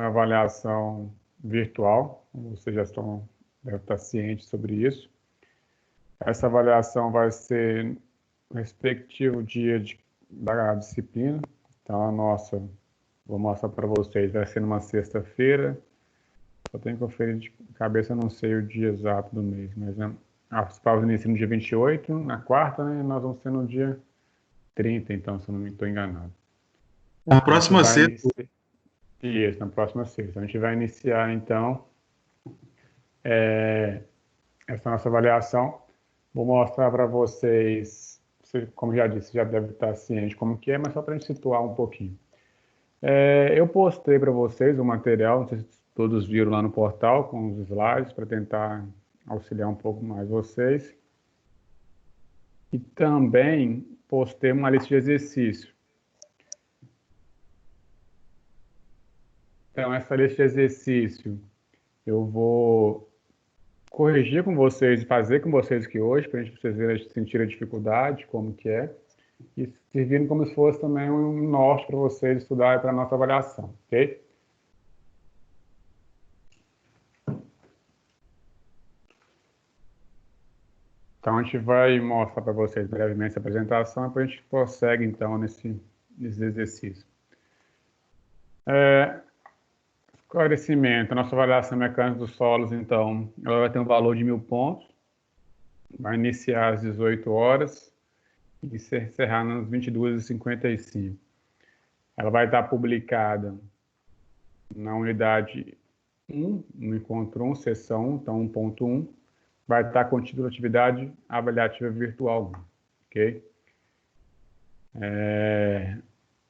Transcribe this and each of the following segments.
avaliação virtual, vocês já devem estar cientes sobre isso. Essa avaliação vai ser no respectivo dia da disciplina. Então, vou mostrar para vocês, vai ser numa sexta-feira. Só tenho que conferir de cabeça, não sei o dia exato do mês, mas as provas iniciam no dia 28, na quarta, né? Nós vamos ter no dia 30, então, se eu não me estou enganado. Na próxima sexta. Isso, na próxima sexta. A gente vai iniciar, então, essa nossa avaliação. Vou mostrar para vocês, como já disse, já deve estar ciente como que é, mas só para a gente situar um pouquinho. Eu postei para vocês o material, não sei se todos viram lá no portal, com os slides, para tentar auxiliar um pouco mais vocês. E também postei uma lista de exercícios. Então, essa lista de exercício eu vou corrigir com vocês, fazer com vocês aqui hoje, para a gente sentir a dificuldade, como que é, e servindo como se fosse também um norte para vocês estudarem para a nossa avaliação, ok? Então, a gente vai mostrar para vocês brevemente essa apresentação, e depois a gente prossegue, então, nesse exercício. Esclarecimento. A nossa avaliação mecânica dos solos, então, ela vai ter um valor de 1.000 pontos, vai iniciar às 18 horas e se encerrar nas 22h55. Ela vai estar publicada na unidade 1, no encontro 1, seção 1, então 1.1, vai estar contida a atividade avaliativa virtual 1, ok?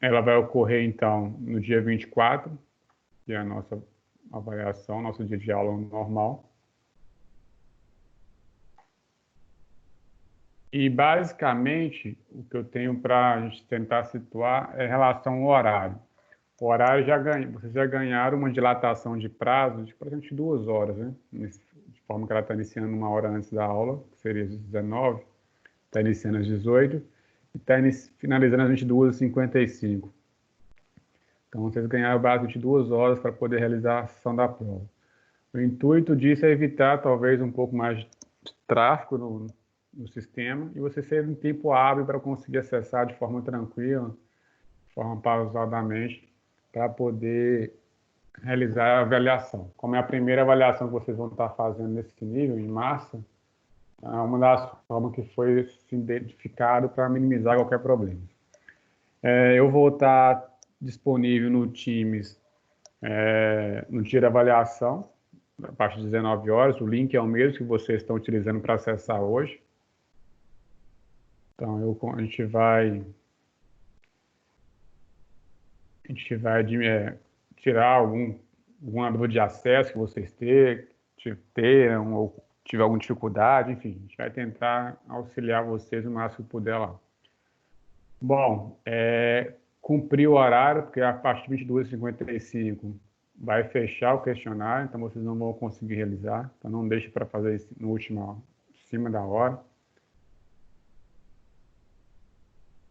Ela vai ocorrer, então, no dia 24, que é a nossa avaliação, nosso dia de aula normal. E, basicamente, o que eu tenho para a gente tentar situar é em relação ao horário. O horário, vocês já ganharam uma dilatação de prazo de praticamente 2 horas, né? De forma que ela está iniciando 1 hora antes da aula, que seria às 19, está iniciando às 18 e está finalizando às 22h55. Então, vocês ganharam basicamente 2 horas para poder realizar a sessão da prova. O intuito disso é evitar, talvez, um pouco mais de tráfego no sistema e você ter um tempo hábil para conseguir acessar de forma tranquila, de forma pausadamente, para poder realizar a avaliação. Como é a primeira avaliação que vocês vão estar fazendo nesse nível, em massa, é uma das formas que foi identificado para minimizar qualquer problema. Eu vou estar disponível no Teams no dia da avaliação, a partir de 19 horas. O link é o mesmo que vocês estão utilizando para acessar hoje. Então, a gente vai tirar alguma dúvida de acesso que vocês tenham ou tiver alguma dificuldade, enfim, a gente vai tentar auxiliar vocês o máximo que puder lá. Bom, cumprir o horário, porque a partir de 22h55 vai fechar o questionário, então vocês não vão conseguir realizar, então não deixe para fazer isso no último, em cima da hora.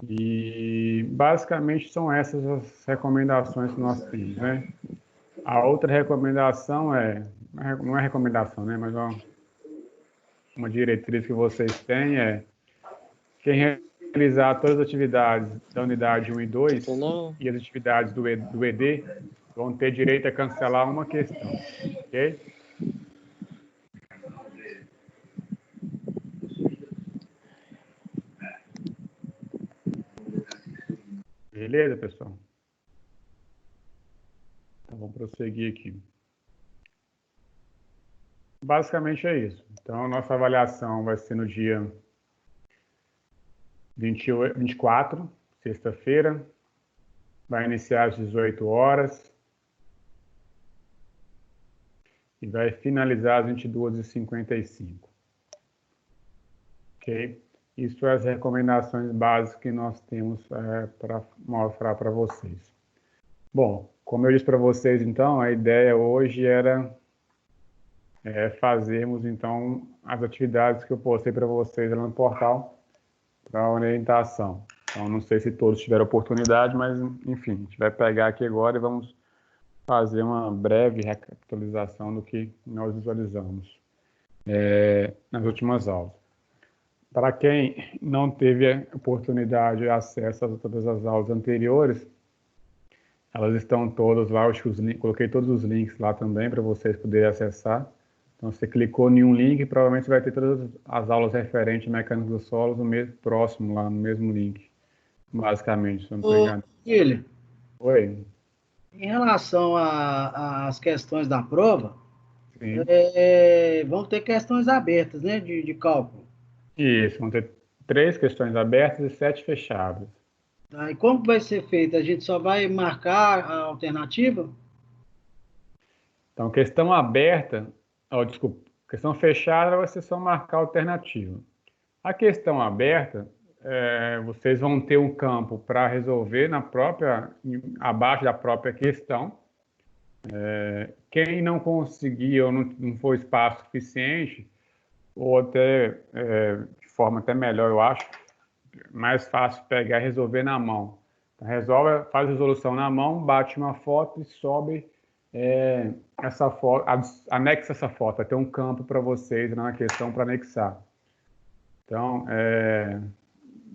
E basicamente são essas as recomendações que nós temos, né? A outra recomendação não é recomendação, né? Mas uma diretriz que vocês têm quem realizar todas as atividades da unidade 1 e 2 e as atividades do ED vão ter direito a cancelar uma questão, ok? Beleza, pessoal? Então, vamos prosseguir aqui. Basicamente é isso. Então, a nossa avaliação vai ser no dia 24, sexta-feira. Vai iniciar às 18 horas. E vai finalizar às 22h55. Ok? Isso são as recomendações básicas que nós temos para mostrar para vocês. Bom, como eu disse para vocês, então, a ideia hoje era fazermos, então, as atividades que eu postei para vocês lá no portal para orientação. Então, não sei se todos tiveram oportunidade, mas, enfim, a gente vai pegar aqui agora e vamos fazer uma breve recapitulação do que nós visualizamos nas últimas aulas. Para quem não teve a oportunidade de acesso a todas as aulas anteriores, elas estão todas lá, coloquei todos os links lá também para vocês poderem acessar. Então, você clicou em um link, provavelmente você vai ter todas as aulas referentes à mecânica dos solos no mesmo próximo, lá no mesmo link, basicamente, se eu não estou enganado. Guilherme, Oi? em relação às questões da prova, Sim. vão ter questões abertas, né, de cálculo. Isso, vão ter 3 questões abertas e 7 fechadas. Tá? E como que vai ser feito? A gente só vai marcar a alternativa? Então, questão aberta, desculpa, questão fechada vai ser só marcar a alternativa. A questão aberta, vocês vão ter um campo para resolver abaixo da própria questão. Quem não conseguir ou não for espaço suficiente, ou até de forma até melhor, eu acho, mais fácil pegar e resolver na mão. Então, faz a resolução na mão, bate uma foto e sobe essa foto, anexa essa foto. Vai ter um campo para vocês na questão para anexar. Então,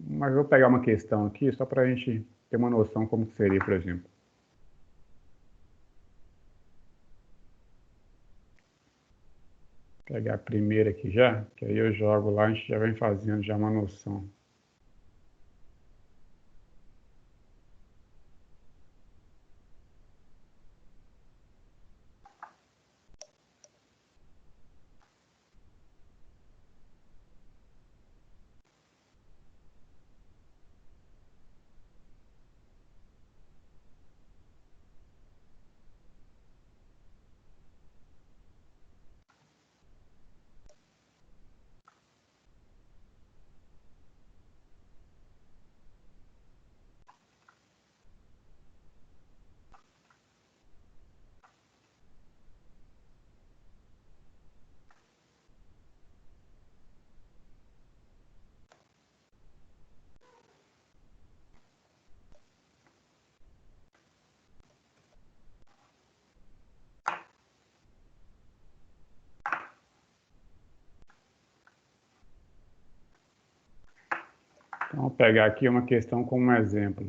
mas eu vou pegar uma questão aqui só para a gente ter uma noção como seria, por exemplo. Vou pegar a primeira aqui já, que aí eu jogo lá, a gente já vem fazendo já uma noção. Então, vou pegar aqui uma questão como exemplo.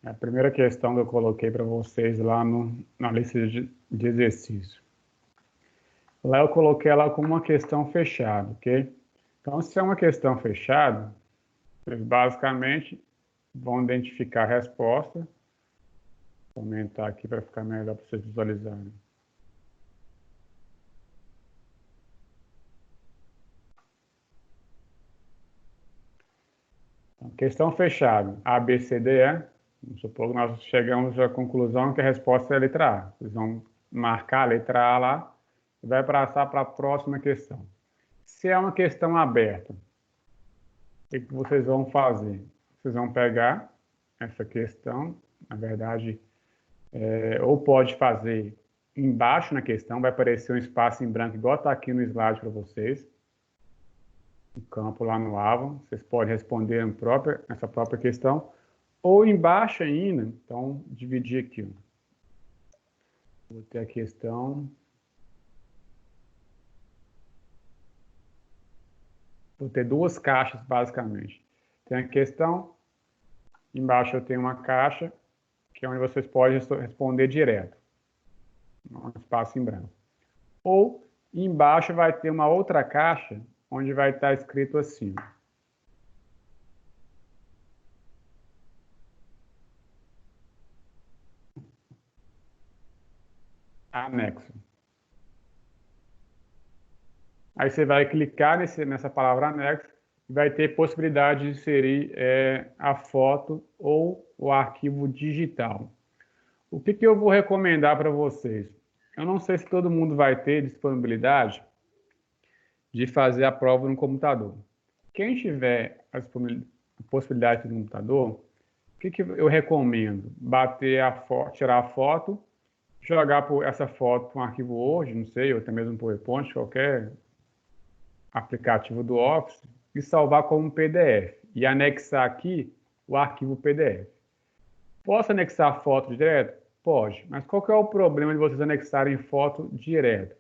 A primeira questão que eu coloquei para vocês lá na lista de exercício. Lá eu coloquei ela como uma questão fechada, ok? Então, se é uma questão fechada, vocês basicamente vão identificar a resposta. Vou aumentar aqui para ficar melhor para vocês visualizarem. Então, questão fechada, A, B, C, D, E. Vamos supor que nós chegamos à conclusão que a resposta é a letra A. Vocês vão marcar a letra A lá e vai passar para a próxima questão. Se é uma questão aberta, o que vocês vão fazer? Vocês vão pegar essa questão, na verdade, ou pode fazer embaixo na questão, vai aparecer um espaço em branco, igual está aqui no slide para vocês, um campo lá no Avon, vocês podem responder essa própria questão, ou embaixo ainda, então, dividir aqui. Vou ter a questão. Vou ter 2 caixas, basicamente. Tem a questão, embaixo eu tenho uma caixa, que é onde vocês podem responder direto. Um espaço em branco. Ou, embaixo vai ter uma outra caixa, onde vai estar escrito assim. Anexo. Aí você vai clicar nessa palavra anexo e vai ter possibilidade de inserir a foto ou o arquivo digital. O que eu vou recomendar para vocês? Eu não sei se todo mundo vai ter disponibilidade de fazer a prova no computador. Quem tiver a possibilidade no computador, o que eu recomendo? Tirar a foto, jogar essa foto para um arquivo Word, não sei, ou até mesmo PowerPoint, qualquer aplicativo do Office, e salvar como PDF. E anexar aqui o arquivo PDF. Posso anexar foto direto? Pode, mas qual que é o problema de vocês anexarem foto direto?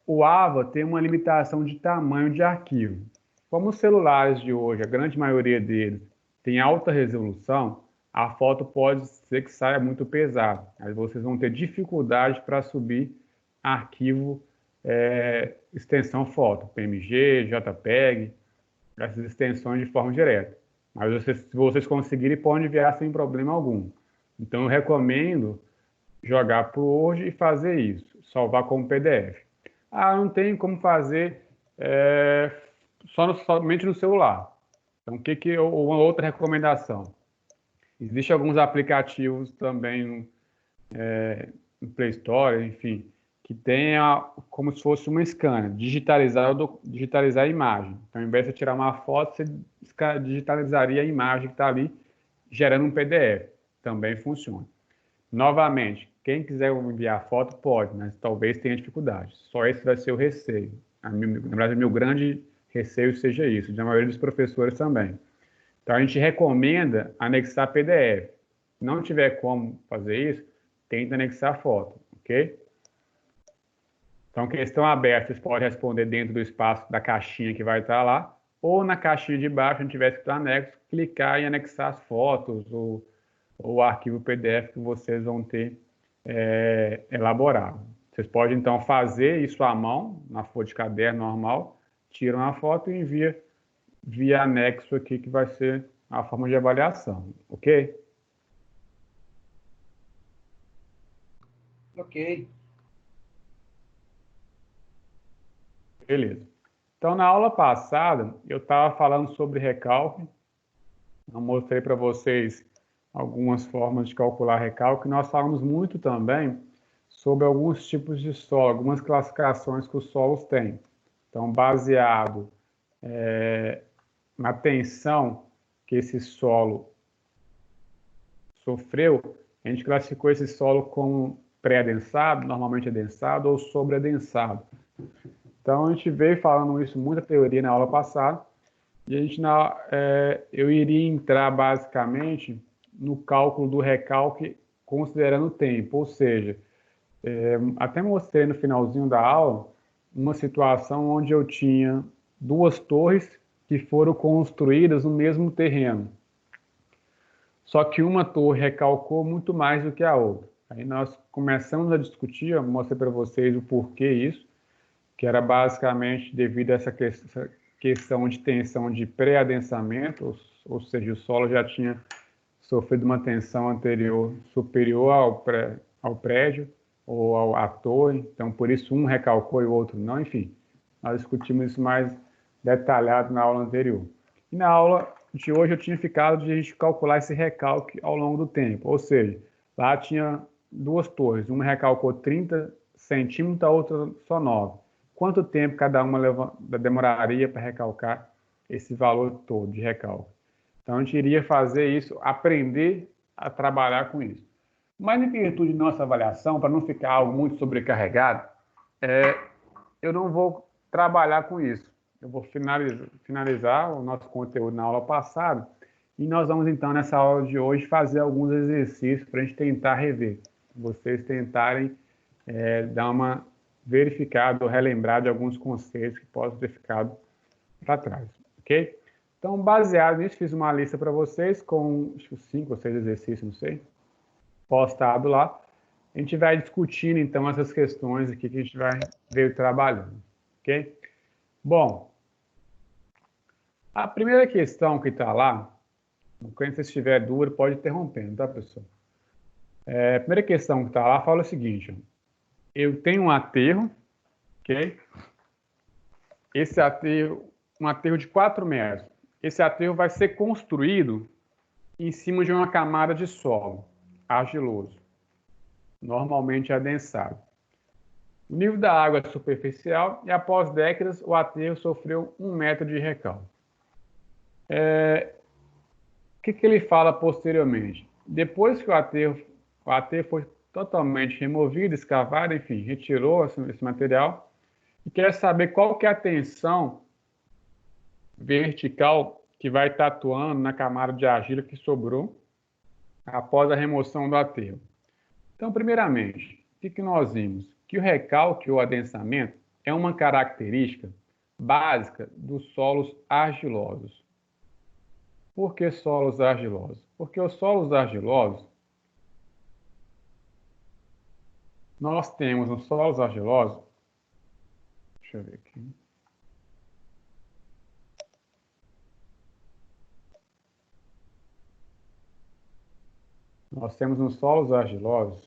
O AVA tem uma limitação de tamanho de arquivo. Como os celulares de hoje, a grande maioria deles, tem alta resolução, a foto pode ser que saia muito pesada. Aí vocês vão ter dificuldade para subir arquivo, extensão foto, PMG, JPEG, essas extensões de forma direta. Mas se vocês conseguirem, podem enviar sem problema algum. Então, eu recomendo jogar para o Word e fazer isso, salvar como PDF. Ah, não tem como fazer somente no celular. Então, uma outra recomendação? Existem alguns aplicativos também no Play Store, enfim, que tem como se fosse uma scanner, digitalizar a imagem. Então, ao invés de você tirar uma foto, você digitalizaria a imagem que está ali, gerando um PDF. Também funciona. Novamente, quem quiser enviar foto pode, mas talvez tenha dificuldade. Só esse vai ser o receio. Na verdade, meu grande receio seja isso, da maioria dos professores também. Então, a gente recomenda anexar PDF. Se não tiver como fazer isso, tenta anexar foto, ok? Então, questão aberta, vocês podem responder dentro do espaço da caixinha que vai estar lá, ou na caixinha de baixo, onde tiver escrito anexo, clicar e anexar as fotos ou o arquivo PDF que vocês vão ter elaborado. Vocês podem, então, fazer isso à mão, na folha de caderno normal, tiram a foto e envia via anexo aqui, que vai ser a forma de avaliação, ok? Ok. Beleza. Então, na aula passada, eu estava falando sobre recalque. Eu mostrei para vocês algumas formas de calcular recalque. Nós falamos muito também sobre alguns tipos de solo, algumas classificações que os solos têm. Então, baseado na tensão que esse solo sofreu, a gente classificou esse solo como pré-adensado, normalmente adensado, ou sobreadensado. Então, a gente veio falando isso, muita teoria na aula passada, e eu iria entrar basicamente no cálculo do recalque considerando o tempo, ou seja, até mostrei no finalzinho da aula uma situação onde eu tinha duas torres que foram construídas no mesmo terreno. Só que uma torre recalcou muito mais do que a outra. Aí nós começamos a discutir, eu mostrei para vocês o porquê isso, que era basicamente devido a essa questão de tensão de pré-adensamento, ou seja, o solo já tinha sofrido uma tensão anterior superior ao prédio ou à torre, então por isso um recalcou e o outro não, enfim. Nós discutimos isso mais detalhado na aula anterior. E na aula de hoje eu tinha ficado de a gente calcular esse recalque ao longo do tempo, ou seja, lá tinha duas torres, uma recalcou 30 centímetros, a outra só 9. Quanto tempo cada uma demoraria para recalcar esse valor todo de recalque? Então, a gente iria fazer isso, aprender a trabalhar com isso. Mas, em virtude de nossa avaliação, para não ficar algo muito sobrecarregado, eu não vou trabalhar com isso. Eu vou finalizar o nosso conteúdo na aula passada e nós vamos, então, nessa aula de hoje, fazer alguns exercícios para a gente tentar rever. Vocês tentarem dar uma verificada ou relembrada de alguns conceitos que possam ter ficado para trás, ok? Então, baseado nisso, fiz uma lista para vocês com, acho que 5 ou 6 exercícios, não sei, postado lá. A gente vai discutindo, então, essas questões aqui que a gente vai ver trabalhando, ok? Bom, a primeira questão que está lá, quando você estiver duro, pode interromper, tá, pessoal? A primeira questão que está lá fala o seguinte: eu tenho um aterro, ok? Esse aterro, um aterro de 4 metros. Esse aterro vai ser construído em cima de uma camada de solo argiloso, normalmente adensado. O nível da água é superficial e, após décadas, o aterro sofreu 1 metro de recalque. O que ele fala posteriormente? Depois que o aterro foi totalmente removido, escavado, enfim, retirou esse material, e quer saber qual que é a tensão vertical que vai estar atuando na camada de argila que sobrou após a remoção do aterro. Então, primeiramente, o que nós vimos? Que o recalque ou adensamento é uma característica básica dos solos argilosos. Por que solos argilosos? Porque os solos argilosos, nós temos nos solos argilosos, deixa eu ver aqui. Nós temos nos solos argilosos,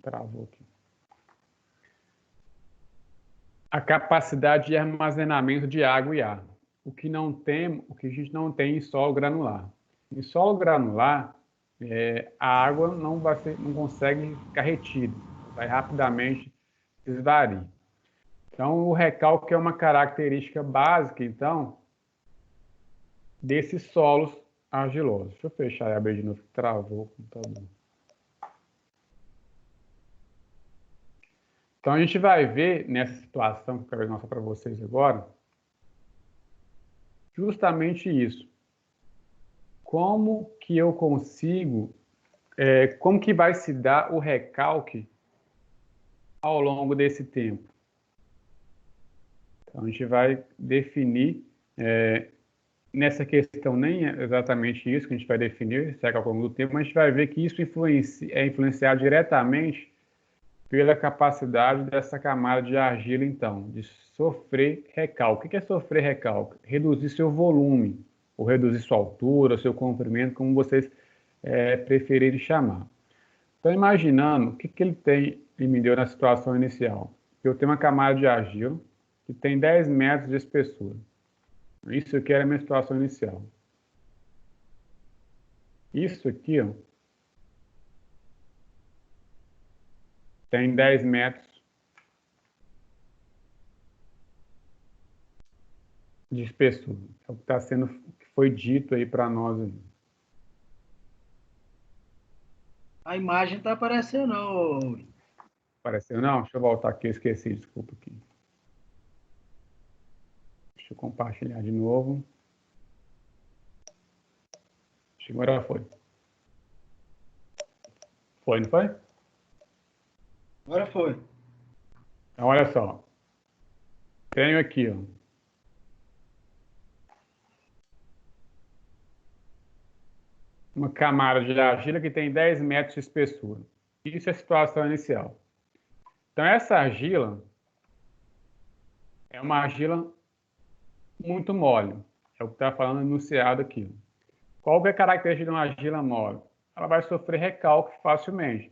travou aqui, a capacidade de armazenamento de água e ar, o que a gente não tem em solo granular. Em solo granular, a água não consegue ficar retida, vai rapidamente esvair. Então, o recalque é uma característica básica, então, desses solos argilosos. Deixa eu fechar e abrir de novo, que travou o computador. Então, a gente vai ver nessa situação que eu quero mostrar para vocês agora, justamente isso. Como que eu consigo, como que vai se dar o recalque ao longo desse tempo? Então, a gente vai definir, nessa questão nem é exatamente isso que a gente vai definir, se é ao longo do tempo, mas a gente vai ver que isso é influenciado diretamente pela capacidade dessa camada de argila, então, de sofrer recalque. O que é sofrer recalque? Reduzir seu volume, ou reduzir sua altura, seu comprimento, como vocês preferirem chamar. Então, imaginando o que ele me deu na situação inicial. Eu tenho uma camada de argila que tem 10 metros de espessura. Isso aqui era a minha situação inicial. Isso aqui, ó, tem 10 metros de espessura. É o que foi dito aí para nós. Aí. A imagem está aparecendo, não. Apareceu? Não? Deixa eu voltar aqui, eu esqueci, desculpa aqui. Deixa eu compartilhar de novo. Acho que agora foi. Foi, não foi? Agora foi. Então, olha só. Tenho aqui, ó, uma camada de argila que tem 10 metros de espessura. Isso é a situação inicial. Então, essa argila é uma argila muito mole. É o que está falando enunciado aqui. Qual é a característica de uma argila mole? Ela vai sofrer recalque facilmente.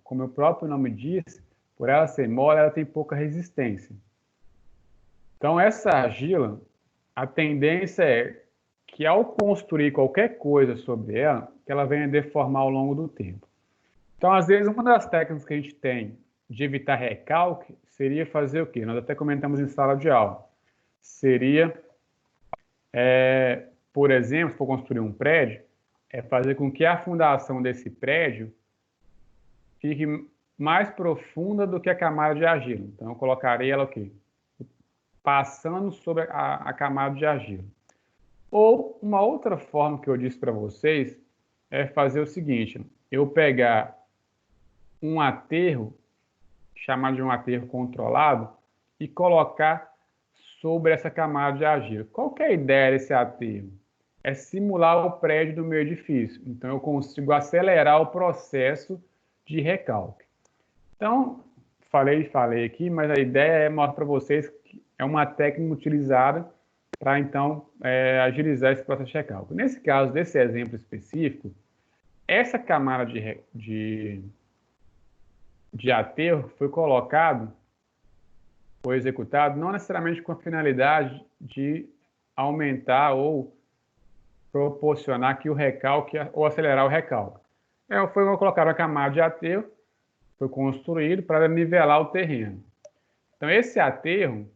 Como o próprio nome diz, por ela ser mole, ela tem pouca resistência. Então, essa argila, a tendência é que ao construir qualquer coisa sobre ela, que ela venha deformar ao longo do tempo. Então, às vezes, uma das técnicas que a gente tem de evitar recalque seria fazer o quê? Nós até comentamos em sala de aula. Seria, por exemplo, se for construir um prédio, fazer com que a fundação desse prédio fique mais profunda do que a camada de argila. Então, eu colocaria ela o quê? Passando sobre a camada de argila. Ou uma outra forma que eu disse para vocês é fazer o seguinte: eu pegar um aterro, chamado de um aterro controlado, e colocar sobre essa camada de argila. Qual que é a ideia desse aterro? É simular o prédio do meu edifício. Então, eu consigo acelerar o processo de recalque. Então, falei aqui, mas a ideia é mostrar para vocês que é uma técnica utilizada para, então, agilizar esse processo de recalque. Nesse caso, desse exemplo específico, essa camada de aterro foi executado não necessariamente com a finalidade de aumentar ou proporcionar que o recalque ou acelerar o recalque. Foi colocar uma camada de aterro, foi construído para nivelar o terreno. Então, esse aterro,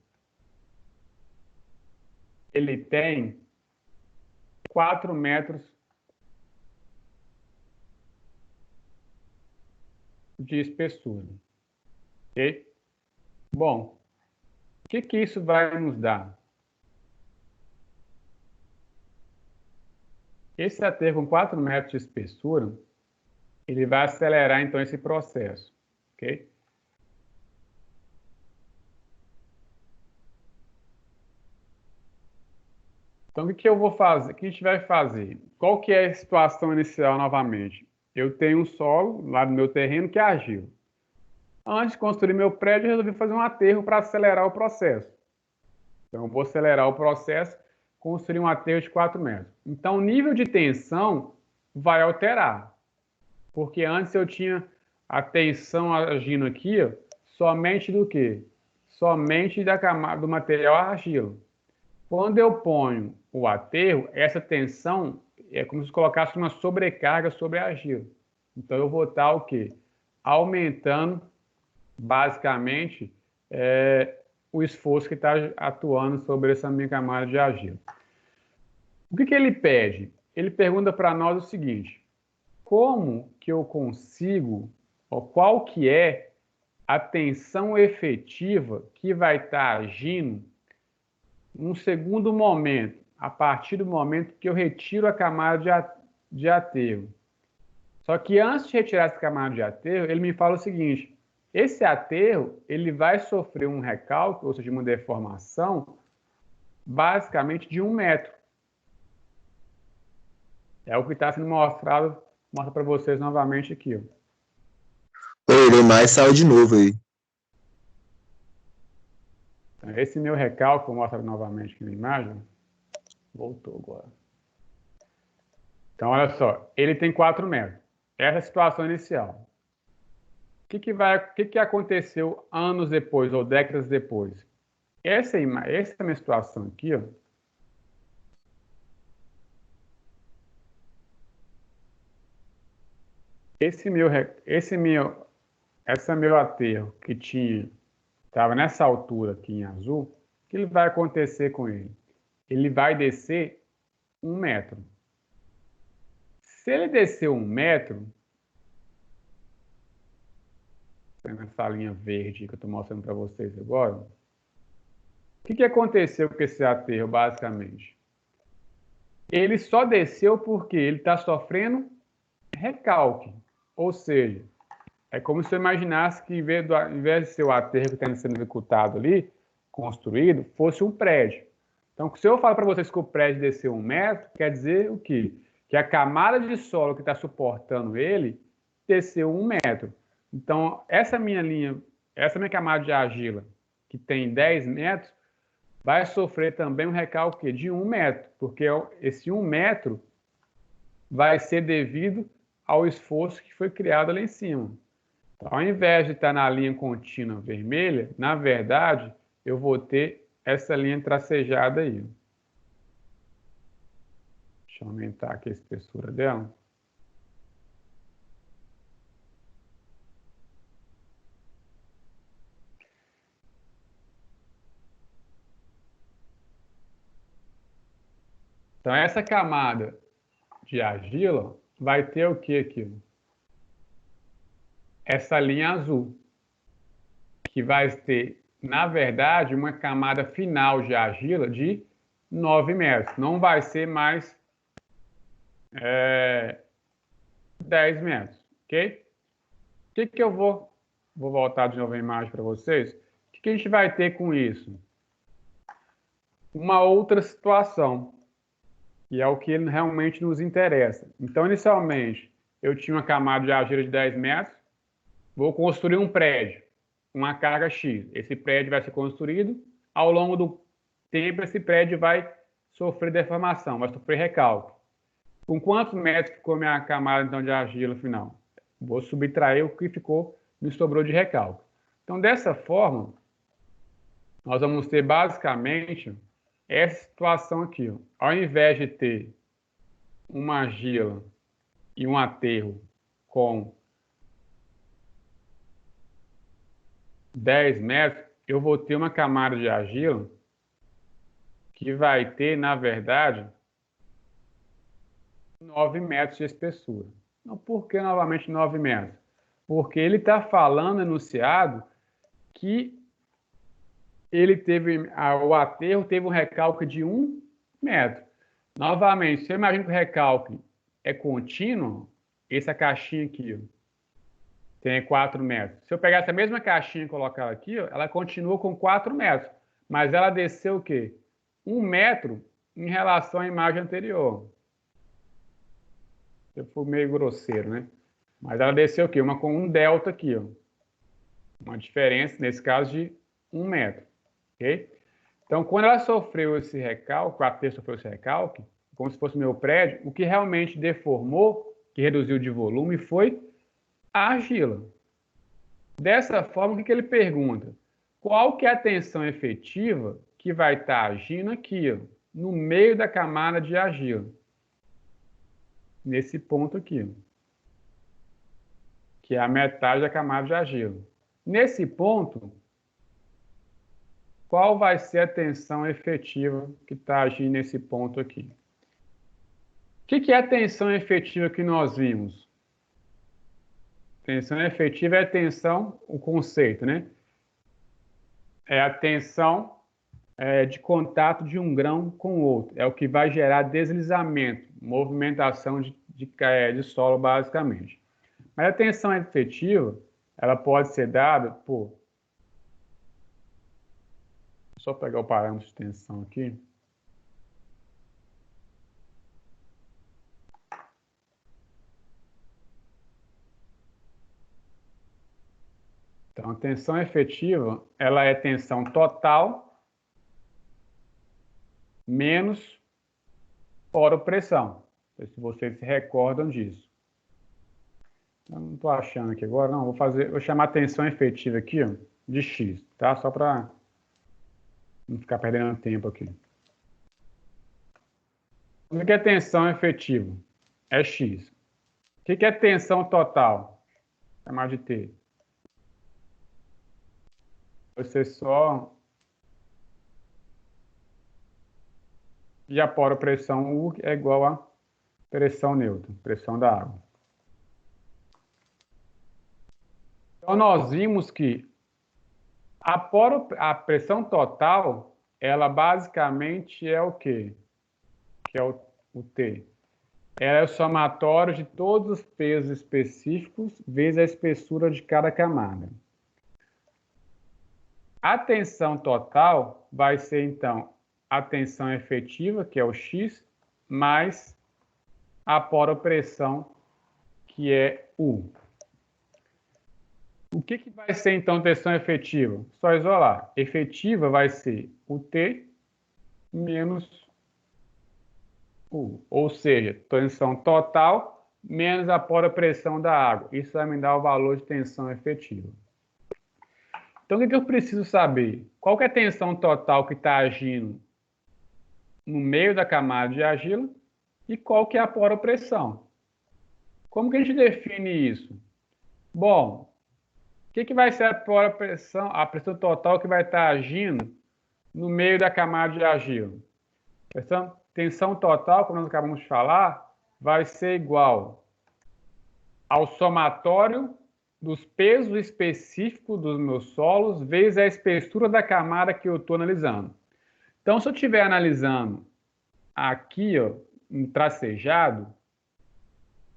ele tem 4 metros de espessura. Ok? Bom, o que isso vai nos dar? Esse aterro com 4 metros de espessura, ele vai acelerar, então, esse processo, ok? Então, o que eu vou fazer? O que a gente vai fazer? Qual que é a situação inicial, novamente? Eu tenho um solo lá no meu terreno que é argila. Antes de construir meu prédio, eu resolvi fazer um aterro para acelerar o processo. Então, eu vou acelerar o processo, construir um aterro de 4 metros. Então, o nível de tensão vai alterar. Porque antes eu tinha a tensão agindo aqui, ó, somente do quê? Somente da camada do material argila. Quando eu ponho o aterro, essa tensão é como se colocasse uma sobrecarga sobre a argila. Então eu vou estar o quê? Aumentando basicamente o esforço que está atuando sobre essa minha camada de argila. O que ele pede? Ele pergunta para nós o seguinte: como que eu consigo, ou qual que é a tensão efetiva que vai estar agindo num segundo momento, a partir do momento que eu retiro a camada de aterro? Só que antes de retirar essa camada de aterro, ele me fala o seguinte: esse aterro ele vai sofrer um recalque, ou seja, uma deformação, basicamente de 1 metro. É o que está sendo mostrado, mostra para vocês novamente aqui. Ó. O Neymar saiu de novo aí. Então, esse meu recalque, vou mostrar novamente aqui na imagem. Voltou agora. Então, olha só, ele tem 4 metros. Essa é a situação inicial. O que aconteceu anos depois, ou décadas depois? Essa é a minha situação aqui, ó. Esse meu aterro que estava nessa altura aqui em azul, o que vai acontecer com ele? Ele vai descer 1 metro. Se ele descer 1 metro, nessa linha verde que eu estou mostrando para vocês agora, o que aconteceu com esse aterro, basicamente? Ele só desceu porque ele está sofrendo recalque. Ou seja, é como se eu imaginasse que, em vez de ser o aterro que está sendo executado ali, construído, fosse um prédio. Então, se eu falo para vocês que o prédio desceu 1 metro, quer dizer o quê? Que a camada de solo que está suportando ele desceu 1 metro. Então, essa minha camada de argila, que tem 10 metros, vai sofrer também um recalque de 1 metro, porque esse 1 metro vai ser devido ao esforço que foi criado lá em cima. Então, ao invés de estar na linha contínua vermelha, na verdade, eu vou ter essa linha tracejada aí. Deixa eu aumentar aqui a espessura dela. Então, essa camada de argila vai ter o que aqui? Essa linha azul, que vai ter, na verdade, uma camada final de argila de 9 metros. Não vai ser mais 10 metros, ok? O que eu vou voltar de novo a imagem para vocês. O que a gente vai ter com isso? Uma outra situação, que é o que realmente nos interessa. Então, inicialmente, eu tinha uma camada de argila de 10 metros, vou construir um prédio, uma carga X. Esse prédio vai ser construído, ao longo do tempo esse prédio vai sofrer deformação, vai sofrer recalque. Com quantos metros ficou minha camada então, de argila final? Vou subtrair o que me sobrou de recalque. Então, dessa forma, nós vamos ter basicamente essa situação aqui. Ó. Ao invés de ter uma argila e um aterro com 10 metros, eu vou ter uma camada de argila que vai ter, na verdade, 9 metros de espessura. Então, por que novamente 9 metros? Porque ele está falando, enunciado, que o aterro teve um recalque de 1 metro. Novamente, se eu imagino que o recalque é contínuo, essa caixinha aqui, ó, tem 4 metros. Se eu pegar essa mesma caixinha e colocar ela aqui, ó, ela continua com 4 metros. Mas ela desceu o quê? 1 metro em relação à imagem anterior. Eu fui meio grosseiro, né? Mas ela desceu o quê? Uma com um delta aqui, ó. Uma diferença, nesse caso, de 1 metro. Ok? Então, quando ela sofreu esse recalque, o AT sofreu esse recalque, como se fosse meu prédio, o que realmente deformou, que reduziu de volume, foi a argila. Dessa forma, o que ele pergunta? Qual que é a tensão efetiva que vai estar agindo aqui, ó, no meio da camada de argila? Nesse ponto aqui, ó, que é a metade da camada de argila. Nesse ponto, qual vai ser a tensão efetiva que está agindo nesse ponto aqui? O que é a tensão efetiva que nós vimos? Tensão efetiva é a tensão, o conceito, né? É a tensão de contato de um grão com o outro. É o que vai gerar deslizamento, movimentação de solo, basicamente. Mas a tensão efetiva, ela pode ser dada por... Só pegar o parâmetro de tensão aqui. Então, a tensão efetiva, ela é tensão total menos poropressão. Não sei se vocês se recordam disso. Eu não estou achando aqui agora, não. Vou chamar a tensão efetiva aqui, ó, de X, tá? Só para não ficar perdendo tempo aqui. O que é tensão efetiva? É X. O que é tensão total? Vou chamar de T. Você só... E a poropressão U é igual a pressão neutra, pressão da água. Então, nós vimos que a pressão total, ela basicamente é o quê? Que é o T. Ela é o somatório de todos os pesos específicos vezes a espessura de cada camada. A tensão total vai ser, então, a tensão efetiva, que é o X, mais a poropressão, que é U. O que vai ser, então, tensão efetiva? Só isolar. Efetiva vai ser o T menos U. Ou seja, tensão total menos a poropressão da água. Isso vai me dar o valor de tensão efetiva. Então, o que eu preciso saber? Qual que é a tensão total que está agindo no meio da camada de argila e qual que é a poropressão? Como que a gente define isso? Bom, o que vai ser a poropressão, a pressão total que vai estar agindo no meio da camada de argila? Tensão total, como nós acabamos de falar, vai ser igual ao somatório dos pesos específicos dos meus solos vezes a espessura da camada que eu estou analisando. Então, se eu estiver analisando aqui, ó, um tracejado,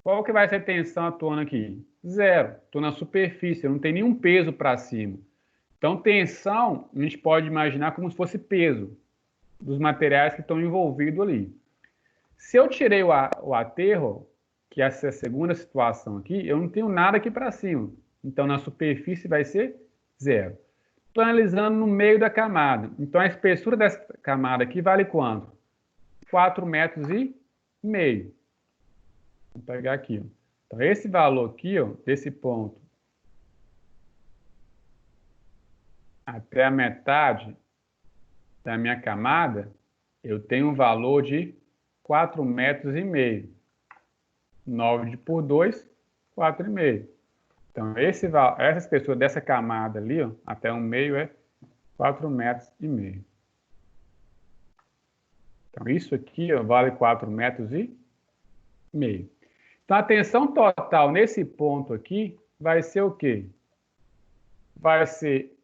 qual que vai ser a tensão atuando aqui? Zero. Estou na superfície, eu não tenho nenhum peso para cima. Então, tensão, a gente pode imaginar como se fosse peso dos materiais que estão envolvidos ali. Se eu tirei o aterro, que essa é a segunda situação aqui, eu não tenho nada aqui para cima. Então, na superfície vai ser zero. Estou analisando no meio da camada. Então, a espessura dessa camada aqui vale quanto? 4,5 metros. Vou pegar aqui. Ó. Então, esse valor aqui, ó, desse ponto até a metade da minha camada, eu tenho um valor de 4,5 metros. 9 por 2, 4,5. Então, essa espessura dessa camada ali, ó, até 1,5 é 4,5 metros. Então, isso aqui ó, vale 4,5 metros. Então, a tensão total nesse ponto aqui vai ser o quê? Vai ser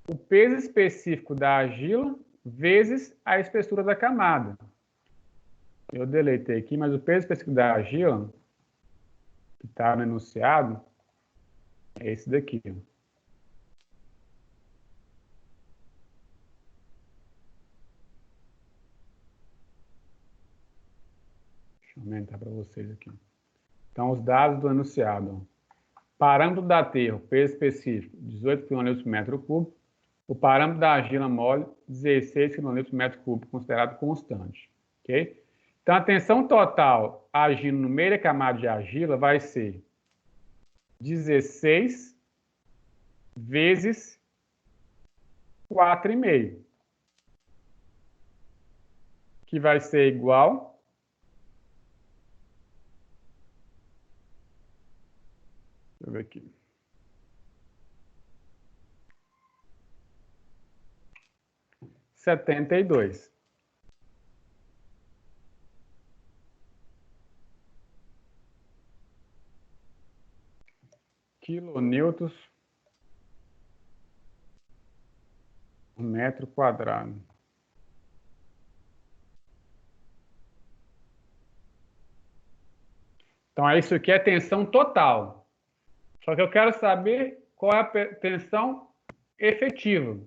o peso específico da argila vezes a espessura da camada. Eu deletei aqui, mas o peso específico da argila, que está no enunciado, é esse daqui. Ó. Deixa eu aumentar para vocês aqui. Então, os dados do enunciado. Ó. Parâmetro da aterro, peso específico, 18 kN por metro cúbico. O parâmetro da argila mole, 16 kN por metro cúbico, considerado constante. Ok? Então, a tensão total agindo no meio da camada de argila vai ser 16 vezes 4,5, que vai ser igual deixa eu ver aqui. Setenta e dois. Quilonewtons por metro quadrado. Então, isso aqui é tensão total. Só que eu quero saber qual é a tensão efetiva.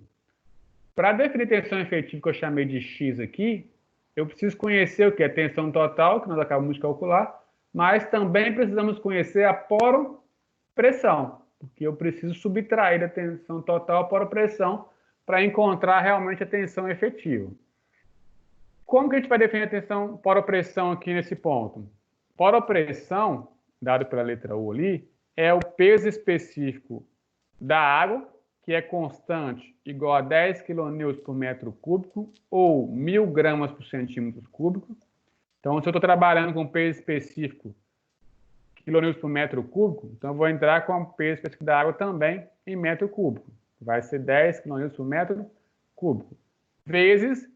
Para definir tensão efetiva, que eu chamei de X aqui, eu preciso conhecer o que é tensão total, que nós acabamos de calcular, mas também precisamos conhecer a poropressão, porque eu preciso subtrair da tensão total a poropressão para encontrar realmente a tensão efetiva. Como que a gente vai definir a tensão poropressão aqui nesse ponto? Poropressão, dado pela letra U ali, é o peso específico da água, que é constante, igual a 10 kN por metro cúbico, ou 1.000 gramas por centímetro cúbico. Então, se eu estou trabalhando com peso específico kN por metro cúbico, então eu vou entrar com o peso específico da água também em metro cúbico. Vai ser 10 kN por metro cúbico, vezes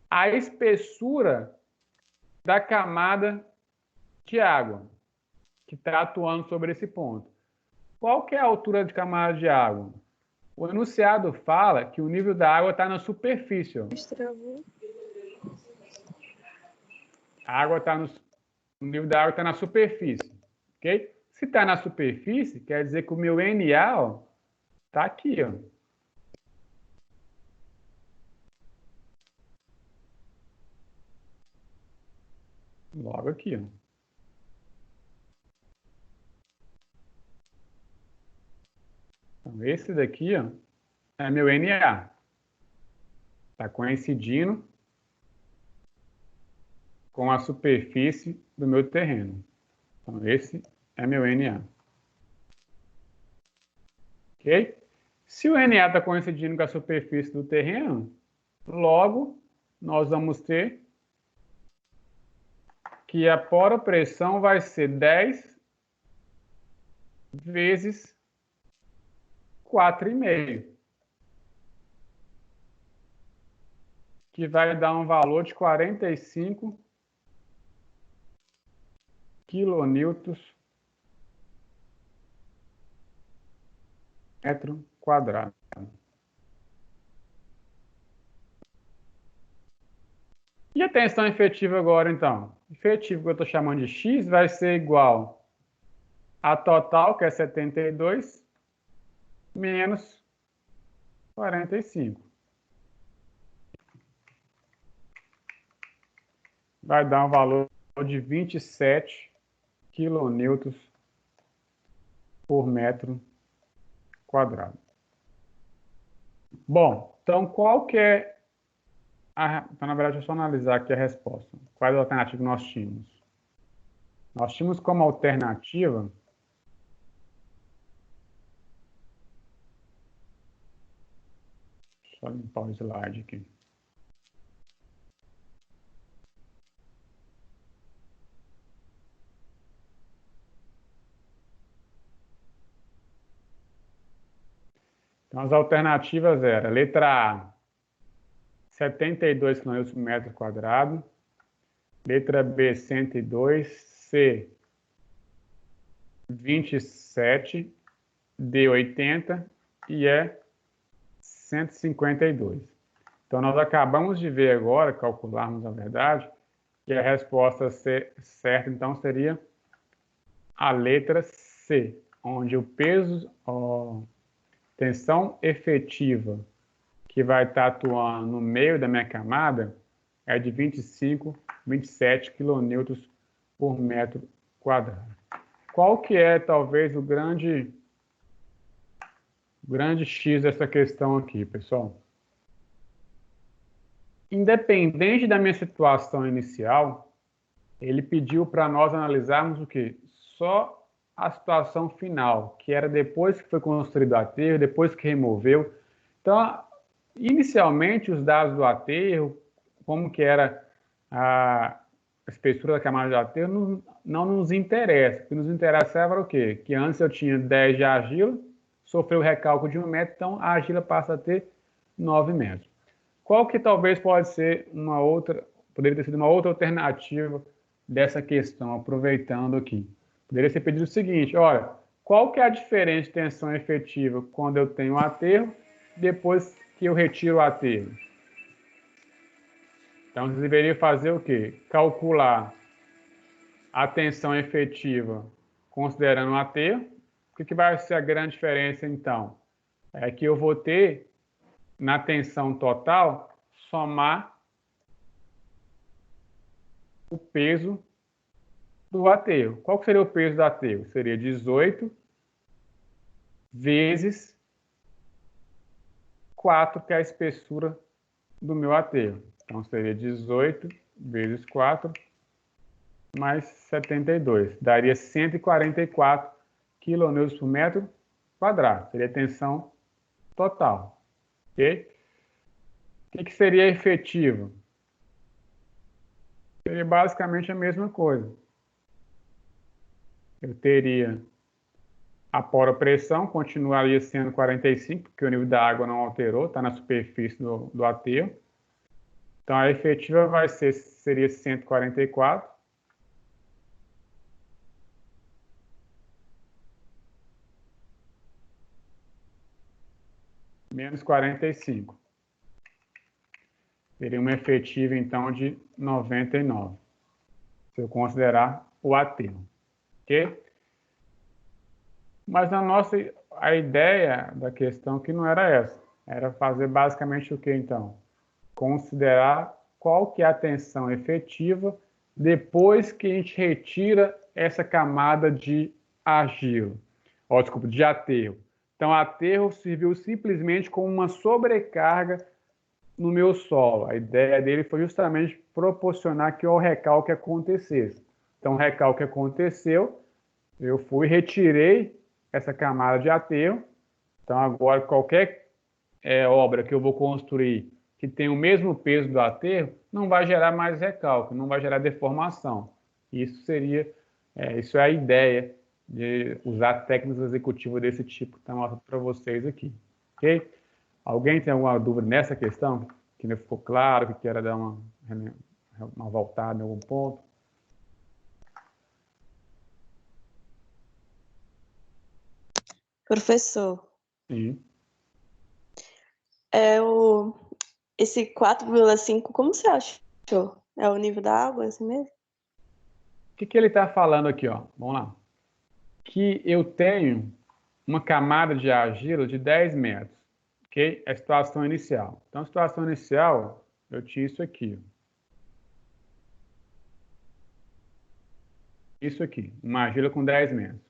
a espessura da camada de água que está atuando sobre esse ponto. Qual que é a altura de camada de água? O enunciado fala que o nível da água está na superfície. Ó. A água está o nível da água está na superfície, ok? Se está na superfície, quer dizer que o meu NA está aqui, ó. Logo aqui, ó. Então, esse daqui, ó, é meu NA. Está coincidindo com a superfície do meu terreno. Então, esse é meu NA. Ok? Se o NA está coincidindo com a superfície do terreno, logo nós vamos ter que a poropressão vai ser 10 vezes 4,5, que vai dar um valor de 45 quilonewtons metro quadrado. E a tensão efetiva agora, então? Efetivo que eu estou chamando de X vai ser igual a total, que é 72, menos 45. Vai dar um valor de 27 quilonewtons por metro quadrado. Bom, então qual que é então, na verdade, é só analisar aqui a resposta. Quais alternativas nós tínhamos? Nós tínhamos como alternativa só limpar o slide aqui. Então, as alternativas eram, letra A, 72 kN por metro quadrado, letra B, 102, C, 27, D, 80 e E, 152. Então, nós acabamos de ver agora, calcularmos a verdade, E a resposta certa, então, seria a letra C, onde o peso, tensão efetiva que vai estar atuando no meio da minha camada é de 25, 27 kN por metro quadrado. Qual que é, talvez, o grande X dessa questão aqui, pessoal? Independente da minha situação inicial, ele pediu para nós analisarmos o quê? Só a situação final, que era depois que foi construído o aterro, depois que removeu. Então, inicialmente, os dados do aterro, como que era a espessura da camada de aterro, não nos interessa. O que nos interessava era o quê? Que antes eu tinha 10 de argila, sofreu o recálculo de 1 metro, então a argila passa a ter 9 metros. Qual que talvez pode ser poderia ter sido uma outra alternativa dessa questão, aproveitando aqui? Poderia ser pedido o seguinte, olha, qual que é a diferença de tensão efetiva quando eu tenho o aterro, depois que eu retiro o aterro? Então, você deveria fazer o quê? Calcular a tensão efetiva considerando o aterro. O que vai ser a grande diferença, então? É que eu vou ter, na tensão total, somar o peso do aterro. Qual que seria o peso do aterro? Seria 18 vezes 4, que é a espessura do meu aterro. Então, seria 18 vezes 4 mais 72. Daria 144 kN por metro quadrado. Seria a tensão total. Ok? O que seria efetivo? Seria basicamente a mesma coisa. Eu teria a pressão, continuaria sendo 45, porque o nível da água não alterou, está na superfície do aterro. Então, a efetiva seria 144. Menos 45. Teria uma efetiva, então, de 99. Se eu considerar o aterro. Ok? Mas a ideia da questão que não era essa. Era fazer basicamente o que, então? Considerar qual que é a tensão efetiva depois que a gente retira essa camada de argila. Desculpa, de aterro. Então, aterro serviu simplesmente como uma sobrecarga no meu solo. A ideia dele foi justamente proporcionar que o recalque acontecesse. Então, o recalque aconteceu, eu retirei essa camada de aterro. Então, agora, qualquer obra que eu vou construir que tem o mesmo peso do aterro, não vai gerar mais recalque, não vai gerar deformação. Isso é a ideia de usar técnicas executivas desse tipo que está mostrando para vocês aqui. Ok? Alguém tem alguma dúvida nessa questão? Que não ficou claro, que queira dar uma voltada em algum ponto? Professor, Sim. Esse 4,5, como você achou? É o nível da água, assim mesmo? O que ele está falando aqui? Vamos lá. Que eu tenho uma camada de argila de 10 metros. Ok? É a situação inicial. Então, a situação inicial, eu tinha isso aqui. Isso aqui, uma argila com 10 metros.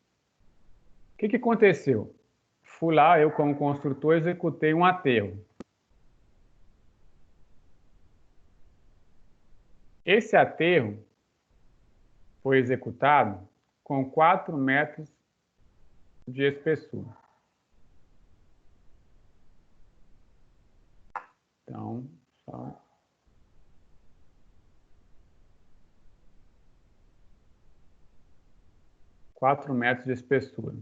O que aconteceu? Fui lá, eu como construtor, executei um aterro. Esse aterro foi executado com 4 metros de espessura. Então, só 4 metros de espessura.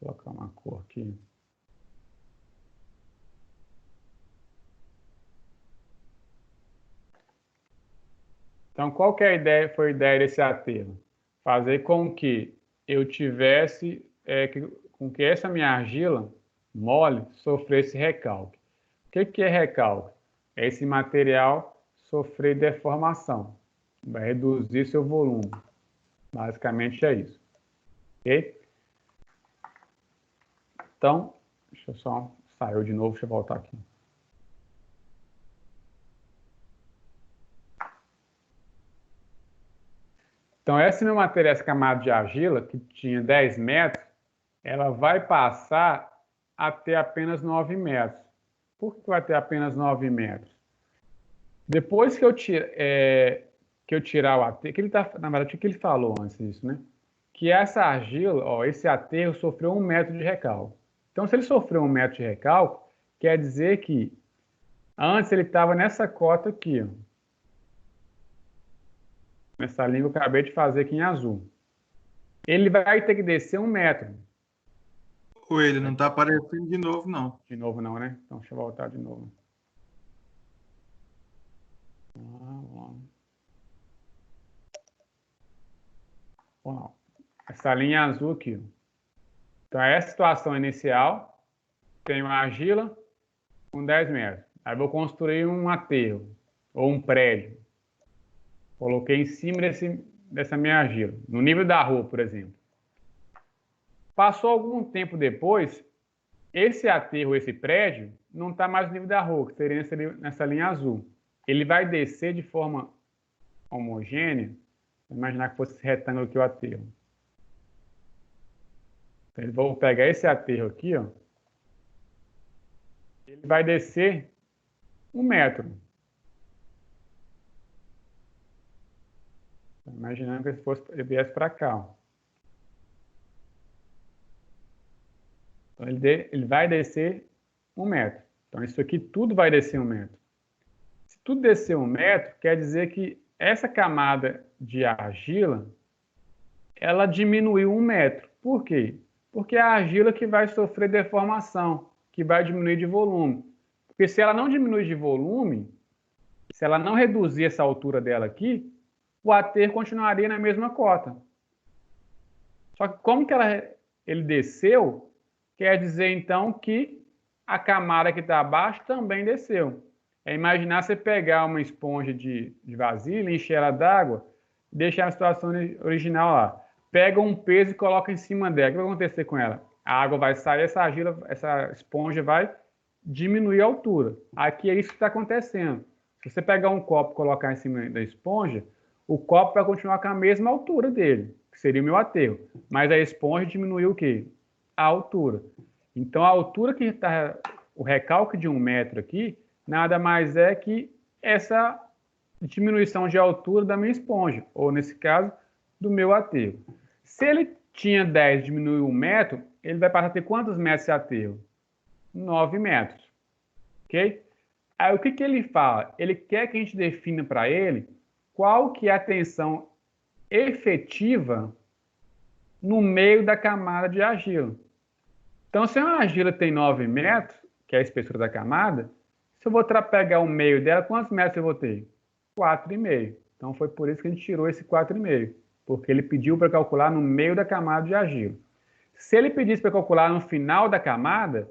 Vou colocar uma cor aqui. Então, qual que foi a ideia desse aterro? Fazer com que eu tivesse, com que essa minha argila mole sofresse recalque. O que é recalque? É esse material sofrer deformação. Vai reduzir seu volume. Basicamente é isso. Ok? Então, deixa eu só sair de novo, deixa eu voltar aqui. Então, essa minha matéria, essa camada de argila, que tinha 10 metros, ela vai passar a ter apenas 9 metros. Por que vai ter apenas 9 metros? Depois que eu tirar o aterro, na verdade, o que ele falou antes disso, né? Que essa argila, ó, esse aterro sofreu 1 metro de recalque. Então, se ele sofreu 1 metro de recalque, quer dizer que antes ele estava nessa cota aqui, ó. Nessa linha que eu acabei de fazer aqui em azul. Ele vai ter que descer 1 metro. Ou ele não está aparecendo de novo, não. De novo não, né? Então, deixa eu voltar de novo. Vamos lá. Essa linha azul aqui. Então, é a situação inicial. Tenho uma argila com 10 metros. Aí vou construir um aterro ou um prédio. Coloquei em cima dessa minha argila, no nível da rua, por exemplo. Passou algum tempo depois, esse aterro, esse prédio, não está mais no nível da rua, que seria nessa linha azul. Ele vai descer de forma homogênea. Vou imaginar que fosse esse retângulo aqui o aterro. Então, vou pegar esse aterro aqui, ó. Ele vai descer 1 metro. Imaginando que ele viesse para cá. Ó. Então, ele vai descer 1 metro. Então, isso aqui tudo vai descer 1 metro. Se tudo descer 1 metro, quer dizer que essa camada de argila, ela diminuiu 1 metro. Por quê? Porque é a argila que vai sofrer deformação, que vai diminuir de volume. Porque se ela não diminuir de volume, se ela não reduzir essa altura dela aqui, o aterro continuaria na mesma cota. Só que como que ele desceu, quer dizer então que a camada que está abaixo também desceu. É imaginar você pegar uma esponja de vasilha, encher ela d'água, deixar a situação original lá. Pega um peso e coloca em cima dela. O que vai acontecer com ela? A água vai sair, essa esponja vai diminuir a altura. Aqui é isso que está acontecendo. Se você pegar um copo e colocar em cima da esponja, o copo vai continuar com a mesma altura dele, que seria o meu aterro. Mas a esponja diminuiu o quê? A altura. Então, a altura que está, o recalque de 1 metro aqui, nada mais é que essa diminuição de altura da minha esponja, ou nesse caso, do meu aterro. Se ele tinha 10 e diminuiu 1 metro, ele vai passar a ter quantos metros esse aterro? 9 metros. Ok? Aí o que ele fala? Ele quer que a gente defina para ele qual que é a tensão efetiva no meio da camada de argila. Então, se uma argila tem 9 metros, que é a espessura da camada, se eu vou pegar o meio dela, quantos metros eu vou ter? 4,5. Então, foi por isso que a gente tirou esse 4,5, porque ele pediu para calcular no meio da camada de argila. Se ele pedisse para calcular no final da camada,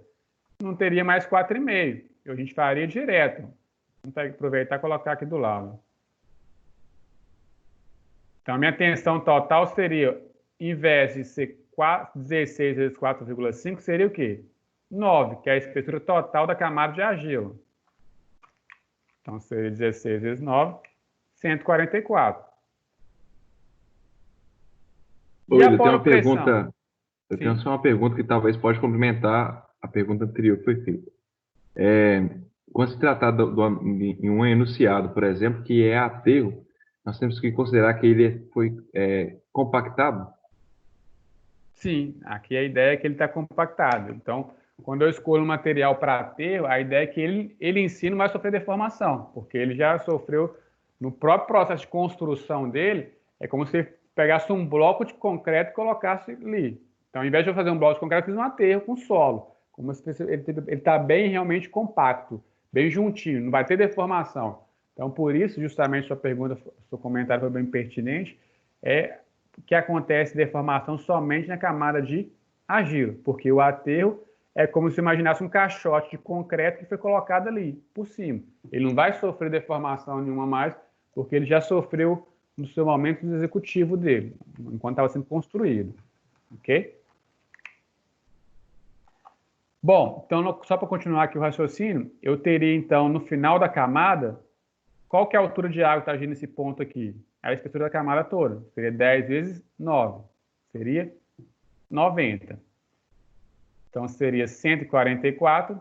não teria mais 4,5. A gente faria direto. Vamos aproveitar e colocar aqui do lado. Então, a minha tensão total seria, em vez de ser 16 vezes 4,5, seria o quê? 9, que é a espessura total da camada de argila. Então, seria 16 vezes 9, 144. Oi, eu tenho poro uma pressão? pergunta. Eu tenho só uma pergunta que talvez pode complementar a pergunta anterior que foi feita. Quando se tratar em um enunciado, por exemplo, que é aterro, nós temos que considerar que ele foi compactado? Sim, aqui a ideia é que ele está compactado. Então, quando eu escolho um material para aterro, a ideia é que ele em si não vai sofrer deformação, porque ele já sofreu, no próprio processo de construção dele, é como se pegasse um bloco de concreto e colocasse ali. Então, ao invés de eu fazer um bloco de concreto, eu fiz um aterro com solo. Como se ele está bem realmente compacto, bem juntinho, não vai ter deformação. Então, por isso, justamente sua pergunta, seu comentário foi bem pertinente, é que acontece deformação somente na camada de argila, porque o aterro é como se imaginasse um caixote de concreto que foi colocado ali, por cima. Ele não vai sofrer deformação nenhuma mais, porque ele já sofreu no seu momento executivo dele, enquanto estava sendo construído. Ok? Bom, então, só para continuar aqui o raciocínio, eu teria, então, no final da camada, qual que é a altura de água que está agindo nesse ponto aqui? A espessura da camada toda. Seria 10 vezes 9. Seria 90. Então, seria 144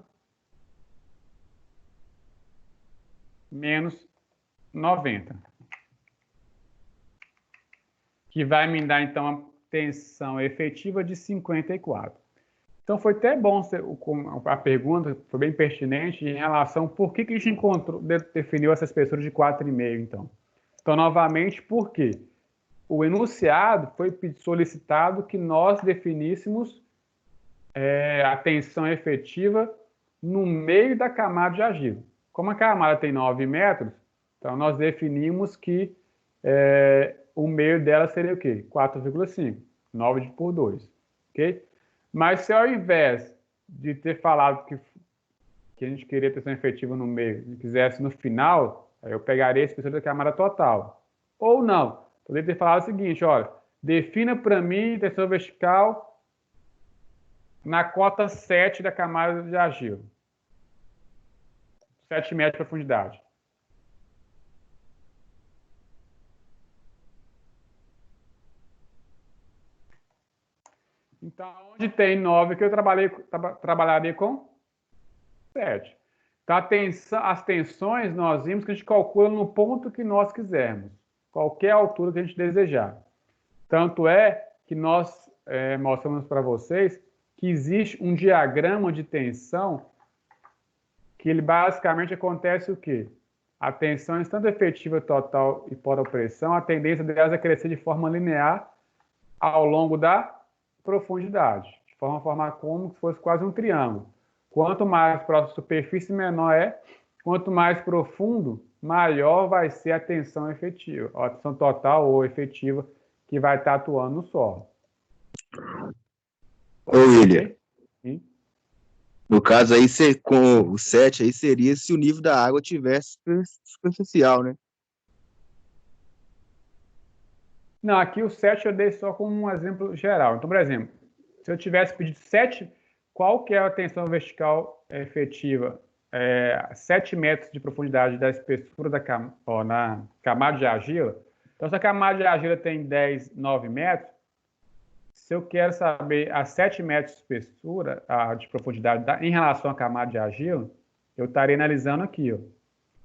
menos 90. Que vai me dar, então, a tensão efetiva de 54. Então, foi até bom a pergunta, foi bem pertinente em relação a por que a gente definiu essa espessura de 4,5, então. Então, novamente, por quê? O enunciado foi solicitado que nós definíssemos a tensão efetiva no meio da camada de argila. Como a camada tem 9 metros, então nós definimos que o meio dela seria o quê? 4,5. 9 por 2. Ok? Mas se ao invés de ter falado que a gente queria tensão efetiva no meio, e quisesse no final, aí eu pegaria a espessura da camada total. Ou não. Poderia ter falado o seguinte, olha, defina para mim tensão vertical na cota 7 da camada de argila. 7 metros de profundidade. Então, onde tem 9 que eu trabalharia com 7. Então, as tensões nós vimos que a gente calcula no ponto que nós quisermos. Qualquer altura que a gente desejar. Tanto é que nós mostramos para vocês que existe um diagrama de tensão que ele basicamente acontece o quê? A tensão, tanto efetiva total e por opressão, a tendência delas é crescer de forma linear ao longo da profundidade, de forma a formar como se fosse quase um triângulo. Quanto mais próximo à superfície, menor é. Quanto mais profundo, maior vai ser a tensão efetiva, a tensão total ou efetiva que vai estar atuando no solo. Ô, William, Sim? no caso aí, com o 7 aí seria se o nível da água tivesse superficial, né? Não, aqui o 7 eu dei só como um exemplo geral. Então, por exemplo, se eu tivesse pedido 7, qual que é a tensão vertical efetiva? 7 metros de profundidade da espessura na camada de argila. Então, se a camada de argila tem 9 metros, se eu quero saber a 7 metros de espessura, de profundidade em relação à camada de argila, eu estaria analisando aqui. Ó.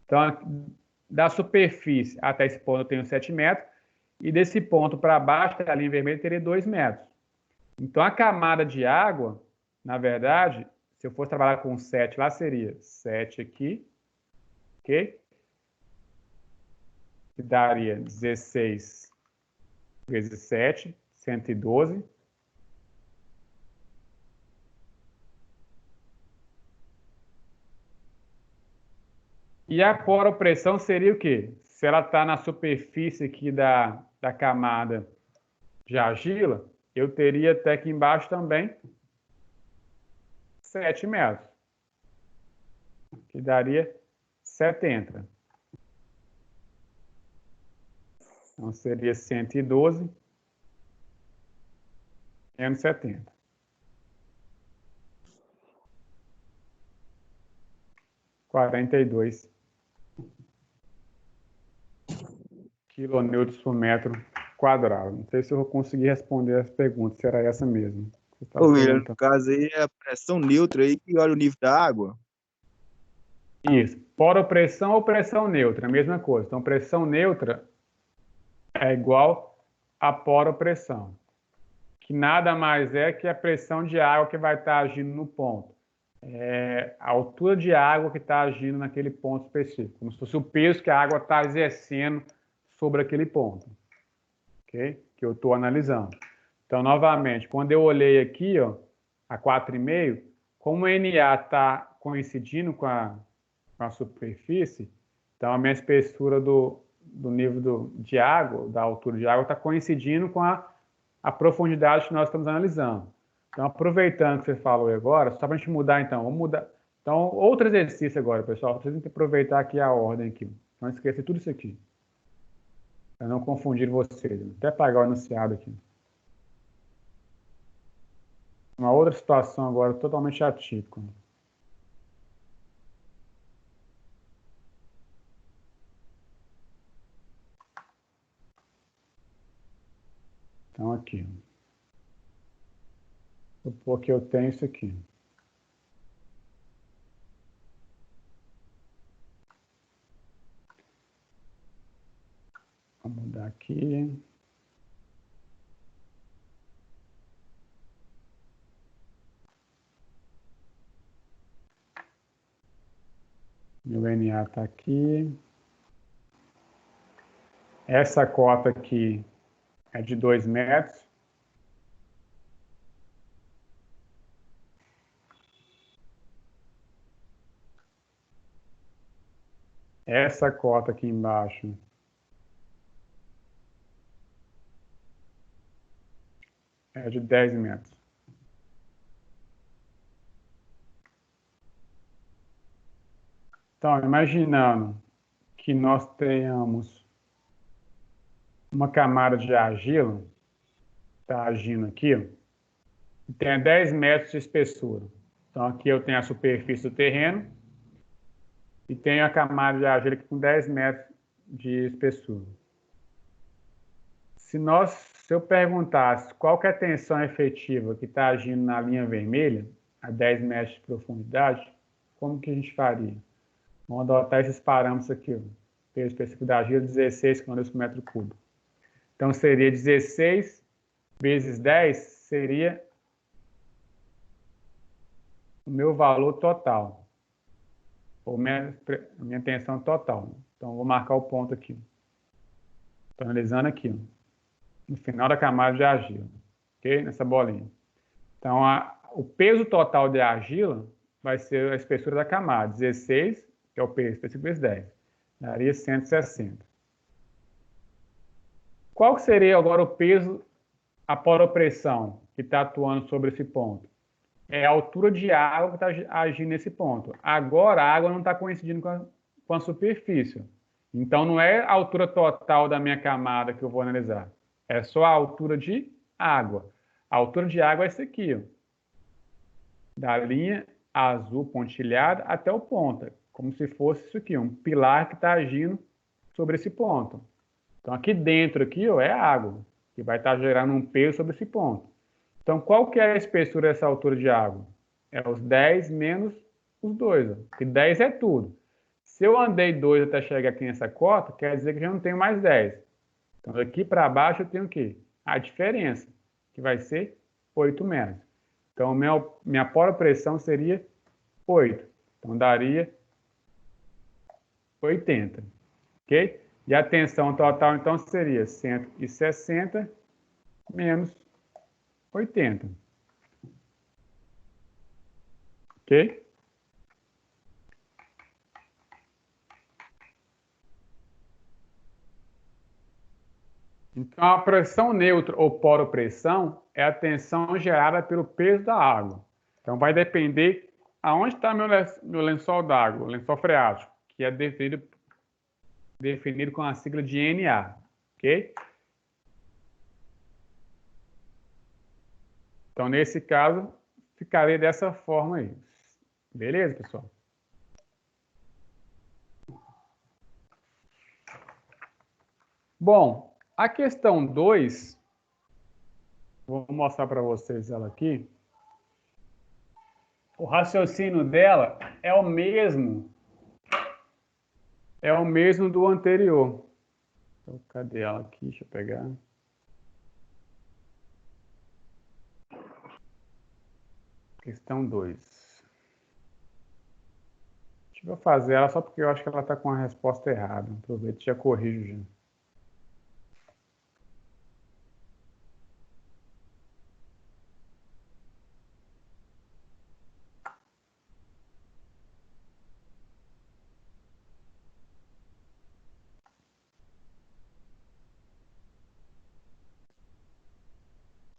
Então, da superfície até esse ponto eu tenho 7 metros, e desse ponto para baixo, a linha vermelha, teria 2 metros. Então, a camada de água, na verdade, se eu fosse trabalhar com 7 lá, seria 7 aqui, ok? Que daria 16 vezes 7, 112. E a poropressão seria o quê? Se ela está na superfície aqui da camada de argila, eu teria até aqui embaixo também 7 metros, que daria 70. Então, seria 112 menos 70. 42 quilonewtons por metro quadrado. Não sei se eu vou conseguir responder as perguntas, se era essa mesmo. Ô, William, no caso aí é a pressão neutra aí que olha o nível da água. Isso. Poropressão ou pressão neutra, a mesma coisa. Então, pressão neutra é igual a poropressão, que nada mais é que a pressão de água que vai estar agindo no ponto. É a altura de água que está agindo naquele ponto específico, como se fosse o peso que a água está exercendo sobre aquele ponto, ok? Que eu estou analisando. Então, novamente, quando eu olhei aqui, ó, a 4,5, como o NA está coincidindo com a superfície, então a minha espessura do nível de água, da altura de água, está coincidindo com a profundidade que nós estamos analisando. Então, aproveitando que você falou aí agora, só para a gente mudar então, vamos mudar. Então, outro exercício agora, pessoal. Vocês têm que aproveitar aqui a ordem aqui. Não esqueça tudo isso aqui. Para não confundir vocês. Vou até apagar o enunciado aqui. Uma outra situação agora totalmente atípica. Então, aqui. Vou supor que eu tenho isso aqui. Vou mudar aqui. Meu NA está aqui. Essa cota aqui é de 2 metros. Essa cota aqui embaixo é de 10 metros. Então, imaginando que nós tenhamos uma camada de argila, está agindo aqui, e tem 10 metros de espessura. Então, aqui eu tenho a superfície do terreno e tenho a camada de argila aqui com 10 metros de espessura. Se eu perguntasse qual que é a tensão efetiva que está agindo na linha vermelha, a 10 metros de profundidade, como que a gente faria? Vamos adotar esses parâmetros aqui. Peso específico da argila, 16 kg por metro cúbico. Então, seria 16 vezes 10, seria o meu valor total. Ou minha tensão total. Então, vou marcar o ponto aqui. Estou analisando aqui. No final da camada de argila. Ok? Nessa bolinha. Então, o peso total de argila vai ser a espessura da camada. 16, que é o peso específico vezes 10. Daria 160. Qual seria agora o peso, a poropressão que está atuando sobre esse ponto? É a altura de água que está agindo nesse ponto. Agora, a água não está coincidindo com a superfície. Então, não é a altura total da minha camada que eu vou analisar. É só a altura de água. A altura de água é essa aqui, ó. Da linha azul pontilhada até o ponta. Como se fosse isso aqui, um pilar que está agindo sobre esse ponto. Então, aqui dentro aqui, ó, é a água, que vai estar gerando um peso sobre esse ponto. Então, qual que é a espessura dessa altura de água? É os 10 menos os 2, ó, porque 10 é tudo. Se eu andei 2 até chegar aqui nessa cota, quer dizer que já não tenho mais 10. Então, daqui para baixo eu tenho o quê? A diferença, que vai ser 8 metros. Então, minha poropressão seria 8. Então, daria 80. Ok? E a tensão total, então, seria 160 menos 80. Ok? Então, a pressão neutra ou poropressão é a tensão gerada pelo peso da água. Então, vai depender aonde está meu lençol d'água, o lençol freático, que é definido com a sigla de NA. Ok? Então, nesse caso, ficaria dessa forma aí. Beleza, pessoal? Bom, a questão 2, vou mostrar para vocês ela aqui. O raciocínio dela é o mesmo do anterior. Então, cadê ela aqui? Deixa eu pegar. Questão 2. Deixa eu fazer ela só porque eu acho que ela está com a resposta errada. Aproveito e já corrijo já.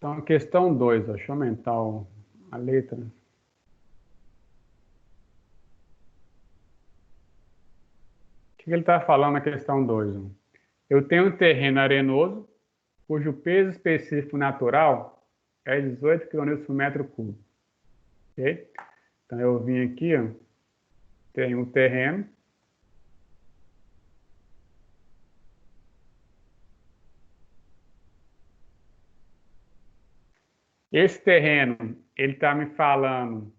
Então, questão 2, deixa eu aumentar a letra. O que ele está falando na questão 2? Eu tenho um terreno arenoso, cujo peso específico natural é 18 kg por metro cúbico. Ok? Então, eu vim aqui, ó, tenho um terreno. Esse terreno, ele está me falando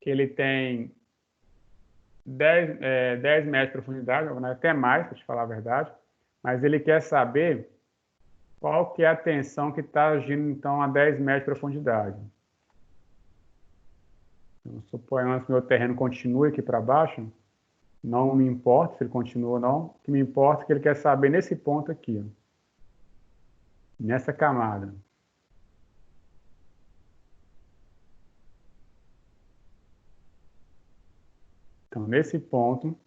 que ele tem 10 metros de profundidade, até mais, para te falar a verdade, mas ele quer saber qual que é a tensão que está agindo, então, a 10 metros de profundidade. Então, suponhamos que meu terreno continue aqui para baixo, não me importa se ele continua ou não, o que me importa é que ele quer saber nesse ponto aqui, ó, nessa camada. Então, nesse ponto,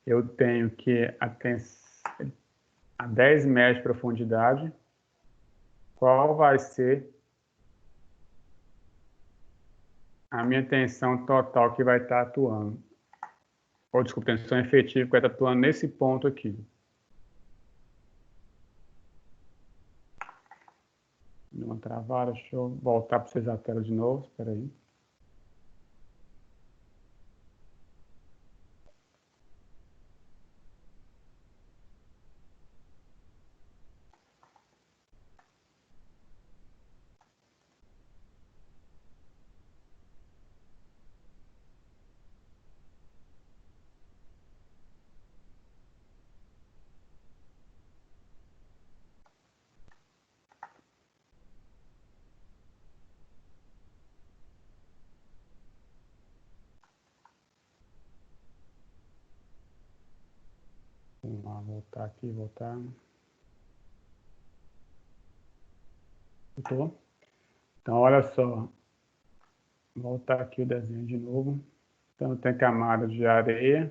eu tenho que a 10 metros de profundidade, qual vai ser a minha tensão total que vai estar atuando. Ou, desculpa, tensão efetiva que vai estar atuando nesse ponto aqui. Deu uma travada, deixa eu voltar para vocês a tela de novo, espera aí. Vamos lá, voltar aqui, voltar. Voltou? Então, olha só. Voltar aqui o desenho de novo. Então, tem camada de areia.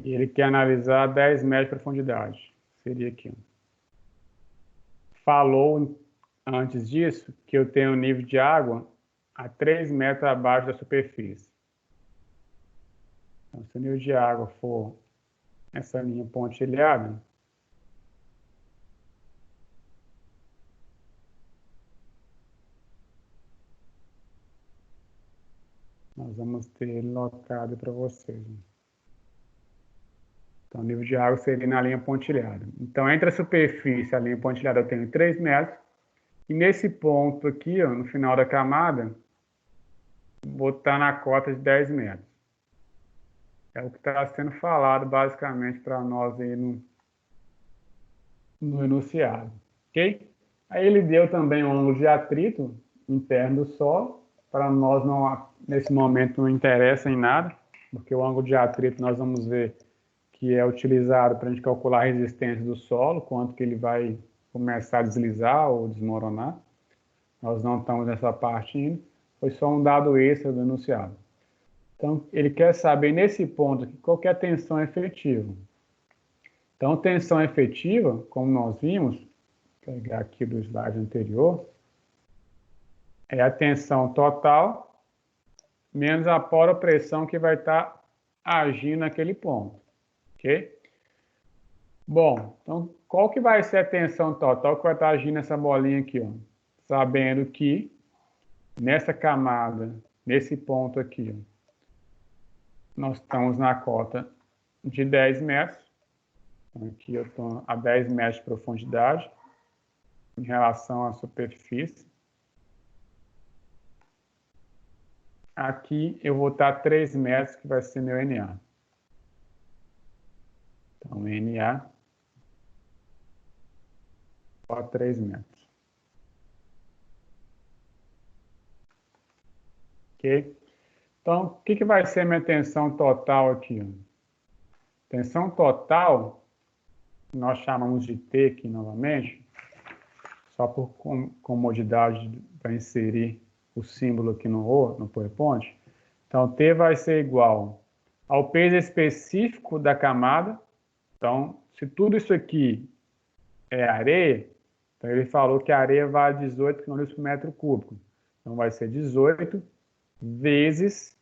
E ele quer analisar 10 metros de profundidade. Seria aqui. Falou antes disso que eu tenho um nível de água a 3 metros abaixo da superfície. Então, se o nível de água for essa linha pontilhada, nós vamos ter ele locado para vocês. Então, o nível de água seria na linha pontilhada. Então, entre a superfície e a linha pontilhada, eu tenho 3 metros. E nesse ponto aqui, ó, no final da camada, vou estar na cota de 10 metros. É o que está sendo falado, basicamente, para nós aí no enunciado. Ok? Aí ele deu também um ângulo de atrito interno do solo. Para nós, não, nesse momento, não interessa em nada, porque o ângulo de atrito nós vamos ver que é utilizado para a gente calcular a resistência do solo, quanto que ele vai começar a deslizar ou desmoronar. Nós não estamos nessa parte ainda. Foi só um dado extra do enunciado. Então, ele quer saber nesse ponto aqui qual que é a tensão efetiva. Então, tensão efetiva, como nós vimos, vou pegar aqui do slide anterior, é a tensão total menos a poropressão que vai estar agindo naquele ponto. Ok? Bom, então, qual que vai ser a tensão total que vai estar agindo nessa bolinha aqui, ó? Sabendo que nessa camada, nesse ponto aqui, ó, nós estamos na cota de 10 metros. Então, aqui eu estou a 10 metros de profundidade em relação à superfície. Aqui eu vou estar a 3 metros, que vai ser meu NA. Então, NA a 3 metros. Ok? Então, o que vai ser a minha tensão total aqui? Tensão total, nós chamamos de T aqui novamente, só por comodidade para inserir o símbolo aqui no PowerPoint. Então, T vai ser igual ao peso específico da camada. Então, se tudo isso aqui é areia, então ele falou que a areia vale 18 kg por metro cúbico. Então vai ser 18 vezes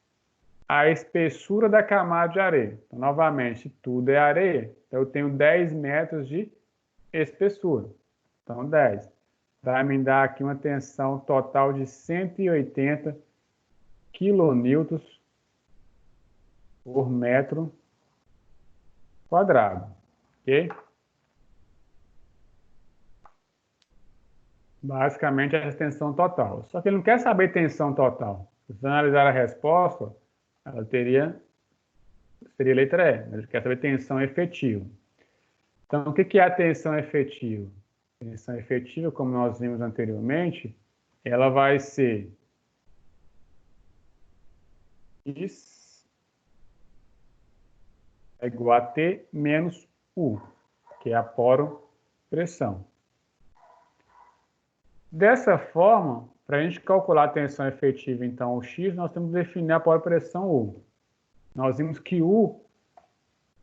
a espessura da camada de areia. Então, novamente, tudo é areia. Então, eu tenho 10 metros de espessura. Então, 10. Vai me dar aqui uma tensão total de 180 quilonewtons por metro quadrado. Ok? Basicamente, essa tensão total. Só que ele não quer saber tensão total. Se você analisar a resposta, ela seria letra E. Ele quer saber tensão efetiva. Então, o que é a tensão efetiva? A tensão efetiva, como nós vimos anteriormente, ela vai ser X é igual a T menos U, que é a poropressão. Dessa forma, para a gente calcular a tensão efetiva, então, o X, nós temos que definir a poropressão U. Nós vimos que U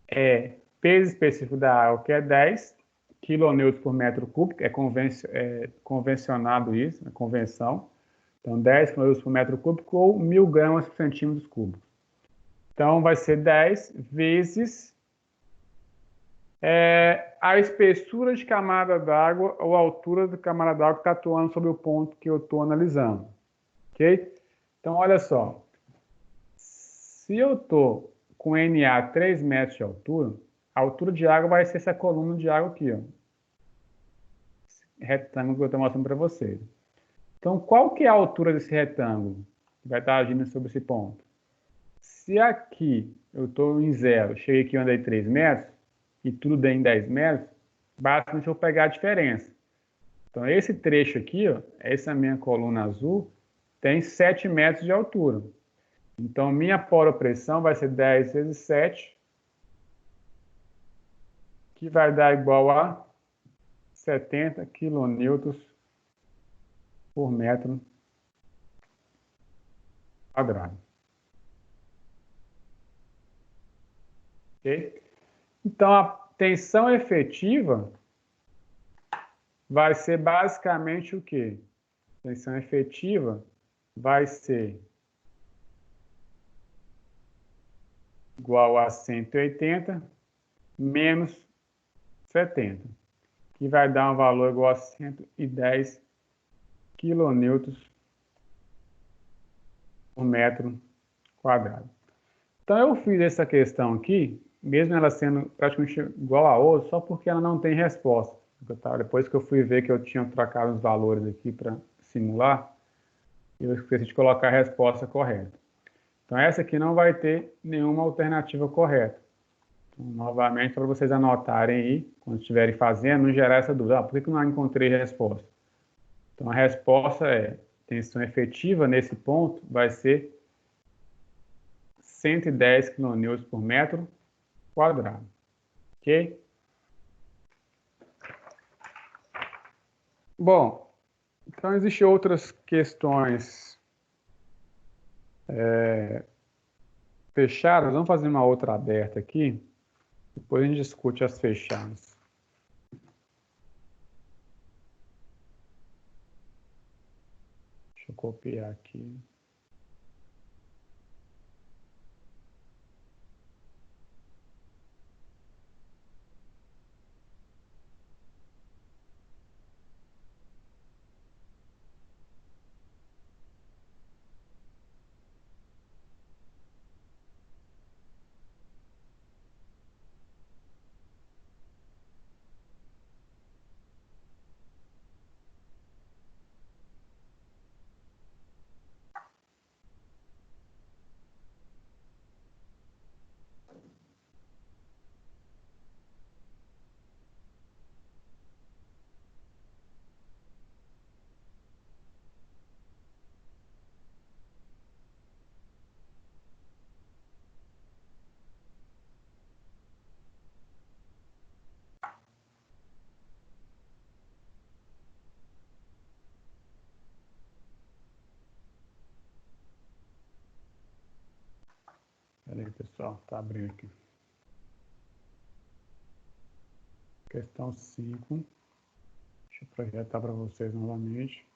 é peso específico da água, que é 10 kN por metro cúbico, é convencionado isso, é convenção. Então, 10 kN por metro cúbico ou 1.000 gramas por centímetros cúbicos. Então, vai ser 10 vezes a espessura de camada d'água ou a altura da camada d'água que está atuando sobre o ponto que eu estou analisando. Ok? Então, olha só. Se eu estou com NA 3 metros de altura, a altura de água vai ser essa coluna de água aqui, ó. Esse retângulo que eu estou mostrando para vocês. Então, qual que é a altura desse retângulo que vai estar agindo sobre esse ponto? Se aqui eu estou em 0, cheguei aqui e andei 3 metros, e tudo deu em 10 metros, basicamente eu vou pegar a diferença. Então, esse trecho aqui, ó, essa minha coluna azul, tem 7 metros de altura. Então, minha poropressão vai ser 10 vezes 7, que vai dar igual a 70 kN por metro quadrado. Ok? Então, a tensão efetiva vai ser basicamente o quê? A tensão efetiva vai ser igual a 180 menos 70, que vai dar um valor igual a 110 kN por metro quadrado. Então, eu fiz essa questão aqui, mesmo ela sendo praticamente igual a outra, só porque ela não tem resposta. Depois que eu fui ver que eu tinha trocado os valores aqui para simular, eu esqueci de colocar a resposta correta. Então, essa aqui não vai ter nenhuma alternativa correta. Então, novamente, para vocês anotarem aí, quando estiverem fazendo, não gerar essa dúvida. Por que eu não encontrei a resposta? Então, a resposta é, tensão efetiva nesse ponto vai ser 110 kN por metro quadrado. Ok? Bom, então existem outras questões fechadas. Vamos fazer uma outra aberta aqui. Depois a gente discute as fechadas. Deixa eu copiar aqui. Espera aí, pessoal, está abrindo aqui. Questão 5. projetar para vocês novamente.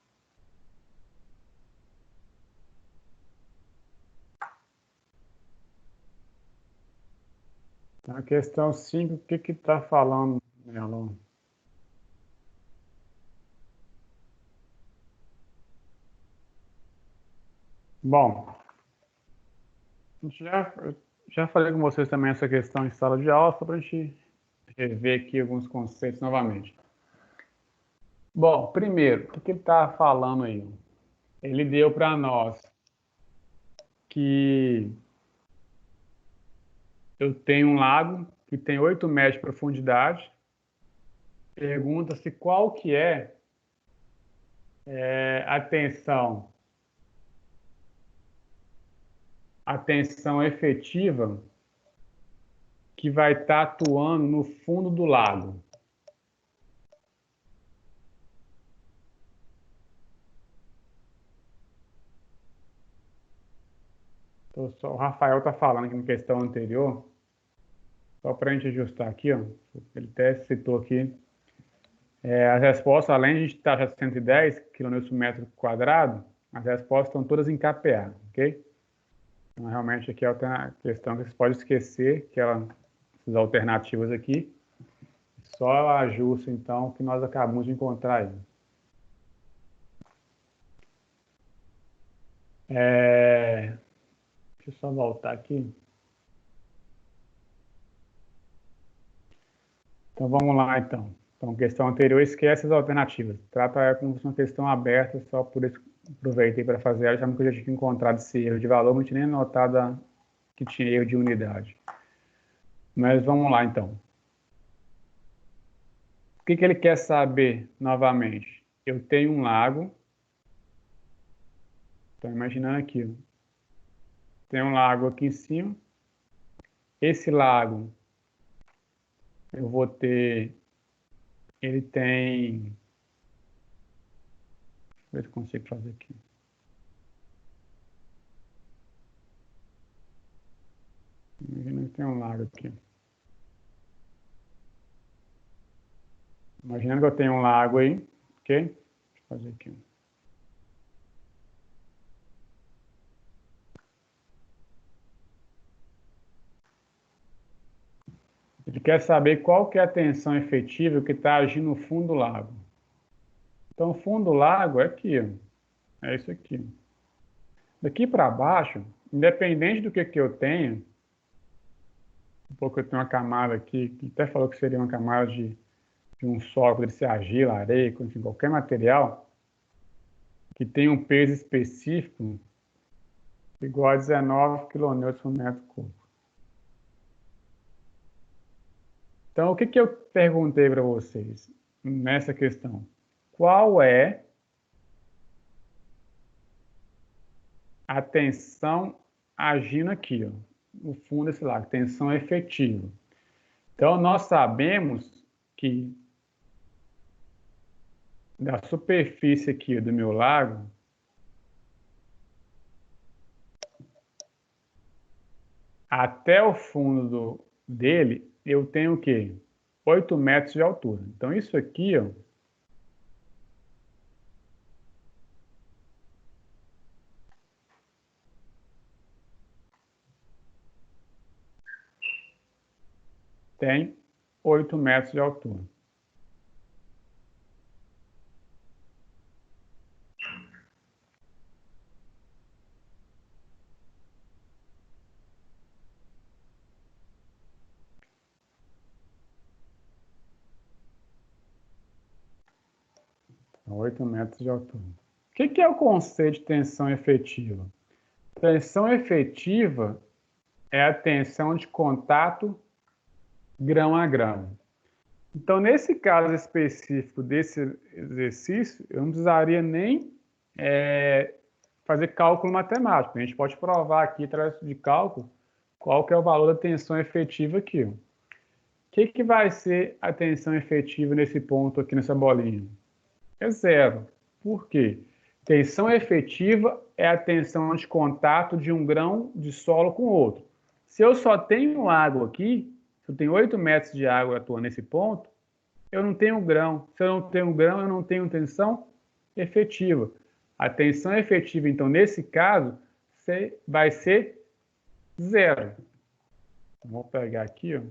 A questão 5, o que está falando nela? Bom, já falei com vocês também essa questão em sala de aula, só para a gente rever aqui alguns conceitos novamente. Bom, primeiro, o que ele está falando aí? Ele deu para nós que eu tenho um lago que tem 8 metros de profundidade. Pergunta-se qual que é a tensão efetiva que vai estar atuando no fundo do lago. Então, o Rafael está falando aqui na questão anterior, só para a gente ajustar aqui, ó, ele até citou aqui, as respostas, além de a gente estar a 110 km/m², as respostas estão todas em kPa, ok? Então, realmente aqui é a questão que você pode esquecer, que essas alternativas aqui, só ajuste, então, o que nós acabamos de encontrar aí. Deixa eu só voltar aqui. Então, vamos lá, então. Então, questão anterior, esquece as alternativas. Trata como se fosse uma questão aberta, só por isso aproveitei para fazer ela, já que eu já tinha encontrado esse erro de valor, não tinha nem notado que tinha erro de unidade. Mas vamos lá, então. O que ele quer saber, novamente? Eu tenho um lago. Estou imaginando aqui. Ó. Tem um lago aqui em cima. Esse lago, eu vou ter... Ele tem... Deixa eu ver se eu consigo fazer aqui. Imagina que tem um lago aqui. Imaginando que eu tenho um lago aí, ok? Deixa eu fazer aqui. Ele quer saber qual que é a tensão efetiva que está agindo no fundo do lago. Então, o fundo do lago é aqui, ó. É isso aqui. Daqui para baixo, independente do que eu tenha, um pouco eu tenho uma camada aqui, que até falou que seria uma camada de um solo, poderia ser argila, areia, enfim, qualquer material, que tem um peso específico igual a 19 kN/m³. Então, o que eu perguntei para vocês nessa questão? Qual é a tensão agindo aqui, ó, no fundo desse lago, tensão efetiva? Então, nós sabemos que da superfície aqui do meu lago, até o fundo dele, eu tenho o quê? 8 metros de altura. Então, isso aqui, ó, tem 8 metros de altura. Então, 8 metros de altura. O que é o conceito de tensão efetiva? Tensão efetiva é a tensão de contato grão a grão. Então, nesse caso específico desse exercício, eu não precisaria nem fazer cálculo matemático. A gente pode provar aqui, através de cálculo, qual que é o valor da tensão efetiva aqui. O que vai ser a tensão efetiva nesse ponto aqui, nessa bolinha? É zero. Por quê? Tensão efetiva é a tensão de contato de um grão de solo com o outro. Se eu só tenho água aqui, se eu tenho 8 metros de água atuando nesse ponto, eu não tenho grão. Se eu não tenho grão, eu não tenho tensão efetiva. A tensão efetiva, então, nesse caso, vai ser zero. Vou pegar aqui, ó,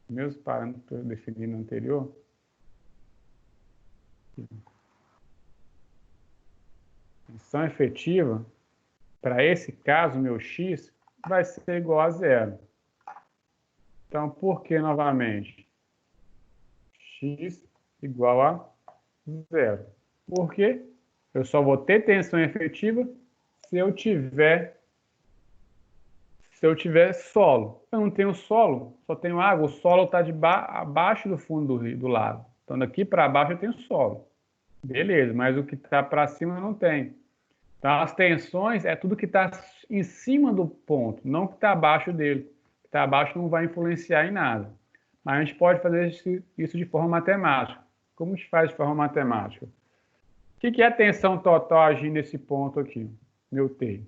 meus parâmetros que eu defini no anterior. Tensão efetiva, para esse caso, meu x, vai ser igual a zero. Então, por que novamente? X igual a zero. Por quê? Eu só vou ter tensão efetiva se eu tiver solo. Eu não tenho solo, só tenho água. O solo está abaixo do fundo do lago. Então, daqui para baixo eu tenho solo. Beleza, mas o que está para cima eu não tenho. Então, as tensões é tudo que está em cima do ponto, não que está abaixo dele. O que está abaixo não vai influenciar em nada. Mas a gente pode fazer isso de forma matemática. Como a gente faz de forma matemática? O que é a tensão total agindo nesse ponto aqui? Meu T.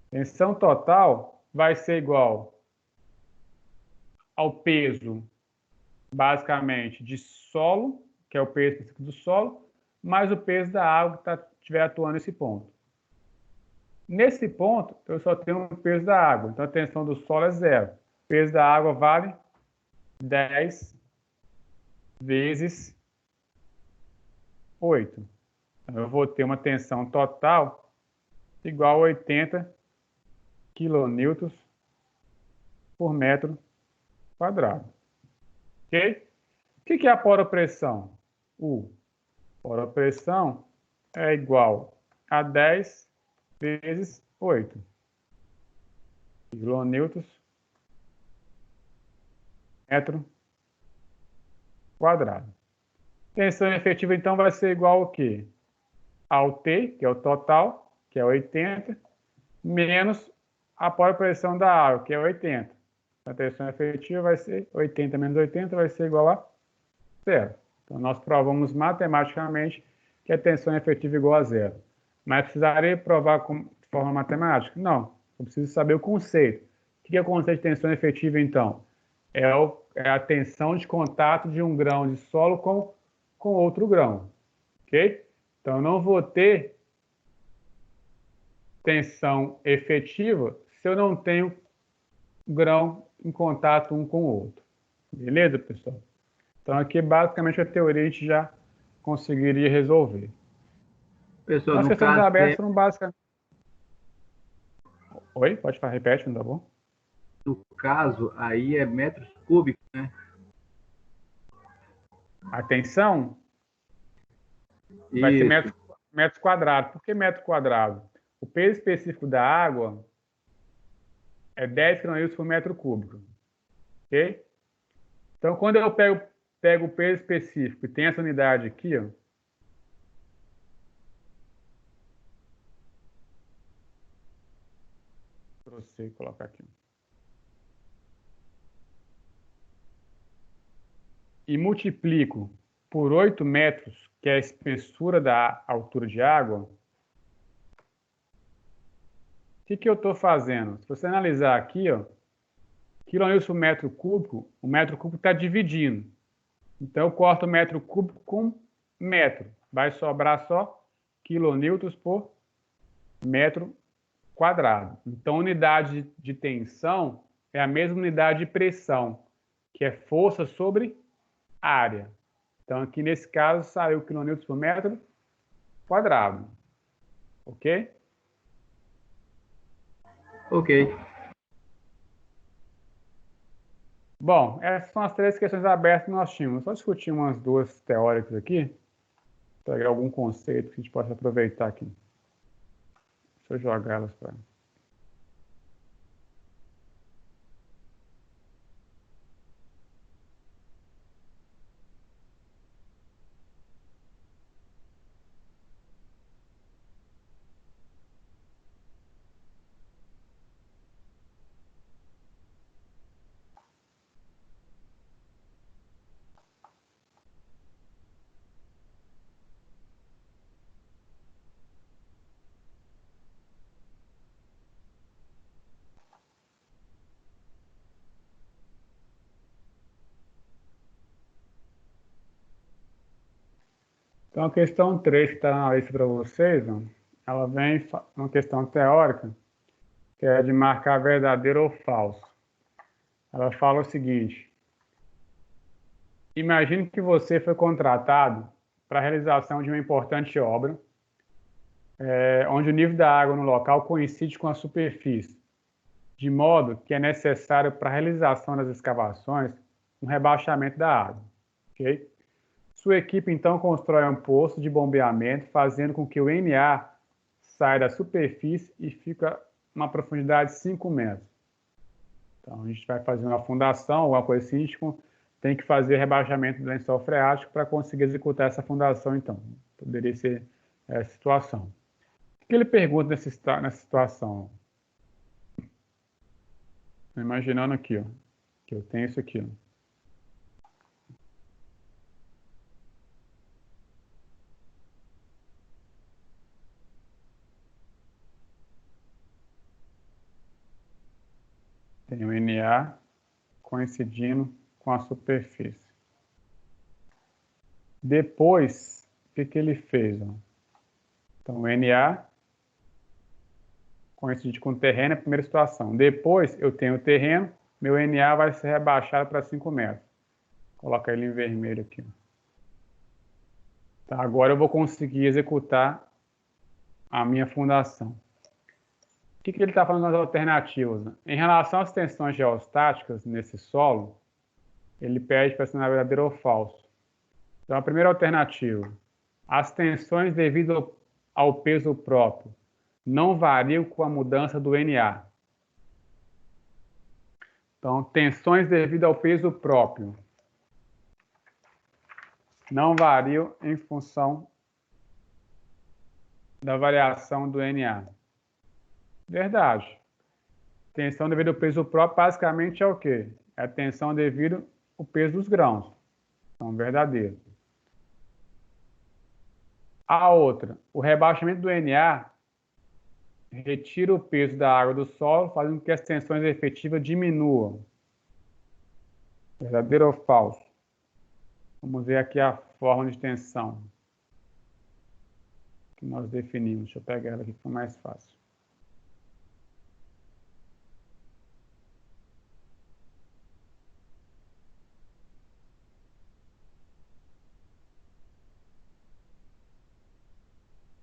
Tensão total vai ser igual ao peso, basicamente, de solo, que é o peso específico do solo, mais o peso da água que estiver atuando nesse ponto. Nesse ponto, eu só tenho o peso da água. Então, a tensão do solo é zero. O peso da água vale 10 vezes 8. Então, eu vou ter uma tensão total igual a 80 kN por metro quadrado. Ok? O que é a poropressão? Poropressão é igual a 10 vezes 8 kN metro quadrado. Tensão efetiva, então, vai ser igual ao quê? Ao T, que é o total, que é 80, menos a poropressão da água, que é 80. A tensão efetiva vai ser 80 menos 80, vai ser igual a zero. Então, nós provamos matematicamente que a tensão efetiva é igual a zero. Mas precisaria provar de forma matemática? Não. Eu preciso saber o conceito. O que é o conceito de tensão efetiva, então? É a tensão de contato de um grão de solo com outro grão. Ok? Então, eu não vou ter tensão efetiva se eu não tenho grão em contato um com o outro. Beleza, pessoal? Então, aqui, basicamente, a teoria a gente já conseguiria resolver. Pessoal, As no questões caso, abertas foram basicamente... Oi? Pode falar, repete, não tá bom? no caso, aí é metros cúbicos, né? A tensão vai ser Isso. metros quadrados. Por que metro quadrado? O peso específico da água é 10 kN por metro cúbico. Ok? Então, quando eu pego o peso específico e tem essa unidade aqui, ó, para você colocar aqui. E multiplico por 8 metros, que é a espessura da altura de água, o que eu estou fazendo? Se você analisar aqui, ó, quilonewtons por metro cúbico, o metro cúbico está dividindo. Então, eu corto o metro cúbico com metro. Vai sobrar só quilonewtons por metro quadrado. Então, a unidade de tensão é a mesma unidade de pressão, que é força sobre área. Então, aqui nesse caso, saiu quilonewtons por metro quadrado. Ok? Ok. Bom, essas são as três questões abertas que nós tínhamos. Só discutir umas duas teóricas aqui, pegar algum conceito que a gente possa aproveitar aqui. Deixa eu jogar elas para... Então, a questão 3 que está na lista para vocês, ó, ela vem uma questão teórica, que é de marcar verdadeiro ou falso. Ela fala o seguinte: imagine que você foi contratado para a realização de uma importante obra, onde o nível da água no local coincide com a superfície, de modo que é necessário para a realização das escavações um rebaixamento da água. Okay? Sua equipe, então, constrói um poço de bombeamento, fazendo com que o NA saia da superfície e fica uma profundidade de 5 metros. Então, a gente vai fazer uma fundação, alguma coisa assim, a gente tem que fazer rebaixamento do lençol freático para conseguir executar essa fundação, então. Poderia ser essa situação. O que ele pergunta nessa situação? Imaginando aqui, ó, que eu tenho isso aqui, ó. Tem o NA coincidindo com a superfície. Depois, o que ele fez? Ó? Então, o NA coincide com o terreno, é a primeira situação. Depois, eu tenho o terreno, meu NA vai ser rebaixado para 5 metros. Vou colocar ele em vermelho aqui. Tá, agora eu vou conseguir executar a minha fundação. O que ele está falando nas alternativas? Né? Em relação às tensões geostáticas nesse solo, ele pede para ser verdadeiro ou falso. Então, a primeira alternativa: as tensões devido ao peso próprio não variam com a mudança do NA. Então, tensões devido ao peso próprio não variam em função da variação do NA. Verdade. Tensão devido ao peso próprio basicamente é o quê? É a tensão devido ao peso dos grãos. Então, verdadeiro. A outra, o rebaixamento do NA retira o peso da água do solo, fazendo com que as tensões efetivas diminuam. Verdadeiro ou falso? Vamos ver aqui a forma de tensão que nós definimos. Deixa eu pegar ela aqui que fica mais fácil.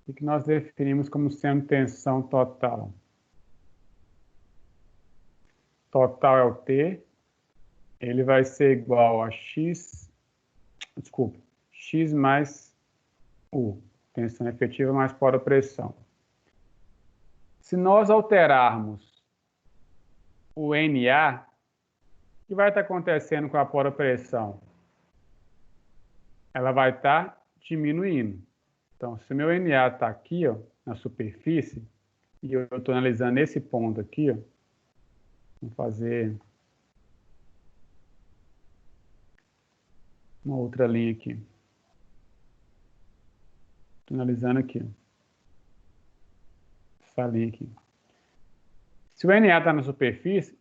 O que nós definimos como sendo tensão total? Total é o T, ele vai ser igual a X mais U, tensão efetiva mais poro-pressão. Se nós alterarmos o NA, o que vai estar acontecendo com a poro-pressão? Ela vai estar diminuindo. Então, se o meu NA está aqui, ó, na superfície, e eu estou analisando esse ponto aqui, ó, vou fazer uma outra linha aqui. Estou analisando aqui, ó, essa linha aqui. Se o NA está na superfície,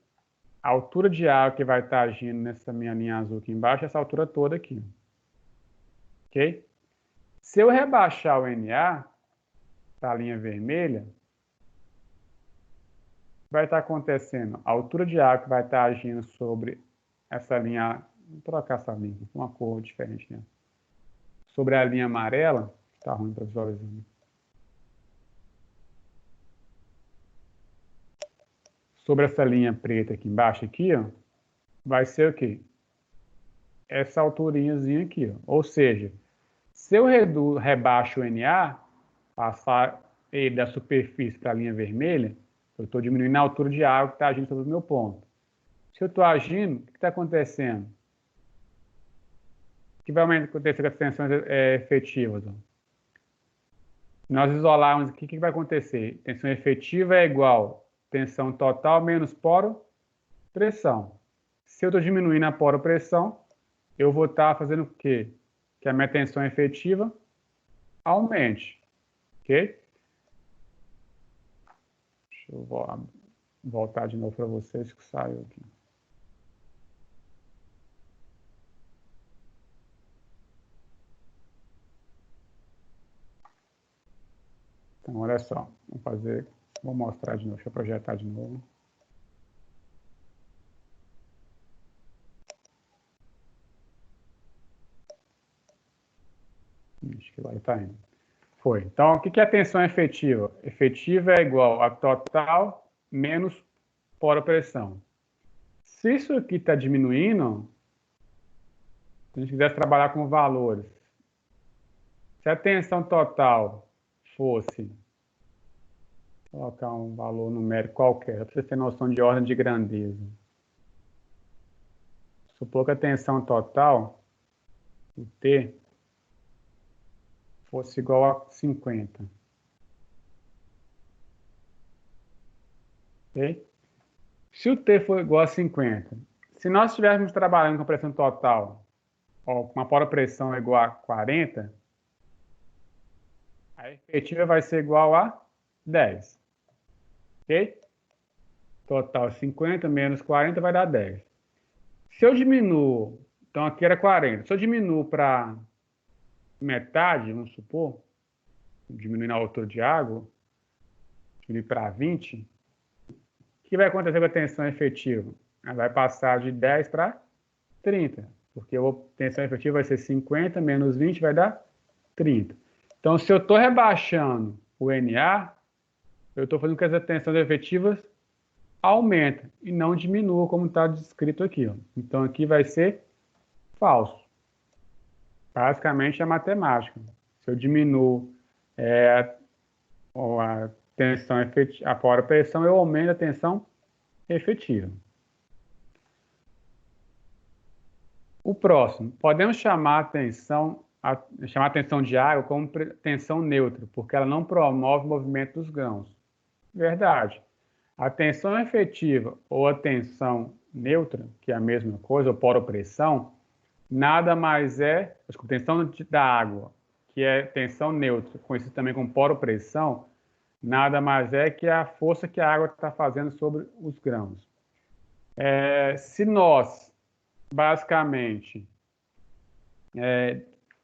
a altura de água que vai estar agindo nessa minha linha azul aqui embaixo é essa altura toda aqui. Ok? Se eu rebaixar o NA para a linha vermelha, vai estar acontecendo a altura de água que vai estar agindo sobre essa linha. Vou trocar essa linha com uma cor diferente, né? Sobre a linha amarela, está ruim para visualizar. Sobre essa linha preta aqui embaixo, aqui, ó, vai ser o quê? Essa alturinhazinha aqui, ó. Ou seja, se eu rebaixo o NA, passar ele da superfície para a linha vermelha, eu estou diminuindo a altura de água que está agindo sobre o meu ponto. Se eu estou agindo, o que está acontecendo? O que vai acontecer com as tensões efetivas? Ó? Nós isolarmos, o que vai acontecer? Tensão efetiva é igual tensão total menos poro-pressão. Se eu estou diminuindo a poro-pressão, eu vou estar fazendo o quê? Que a minha tensão efetiva aumente. Ok? Deixa eu voltar de novo para vocês que saiu aqui. Então, olha só, vou mostrar de novo, deixa eu projetar de novo. Acho que agora está indo. Foi. Então, o que é a tensão efetiva? Efetiva é igual a total menos fora pressão. Se isso aqui está diminuindo, se a gente quisesse trabalhar com valores, se a tensão total fosse, vou colocar um valor numérico qualquer, para você ter noção de ordem de grandeza. Supor que a tensão total, o T, fosse igual a 50. Ok? Se o T for igual a 50, se nós estivéssemos trabalhando com pressão total, com uma pressão igual a 40, a efetiva vai ser igual a 10. Ok? Total 50 menos 40 vai dar 10. Se eu diminuo, então aqui era 40, se eu diminuo para metade, vamos supor, diminuir a altura de água, diminuir para 20, o que vai acontecer com a tensão efetiva? Ela vai passar de 10 para 30, porque a tensão efetiva vai ser 50 menos 20 vai dar 30. Então, se eu estou rebaixando o NA, eu estou fazendo com que as tensões efetivas aumentem e não diminuam, como está descrito aqui. Ó. Então, aqui vai ser falso. Basicamente, é matemática. Se eu diminuo a tensão efetiva, a fora pressão, eu aumento a tensão efetiva. O próximo, podemos chamar a tensão de água como tensão neutra, porque ela não promove o movimento dos grãos. Verdade. A tensão efetiva ou a tensão neutra, que é a mesma coisa, ou poropressão, nada mais é, a tensão da água, que é tensão neutra, conhecida também como poropressão, nada mais é que a força que a água está fazendo sobre os grãos. Se nós, basicamente,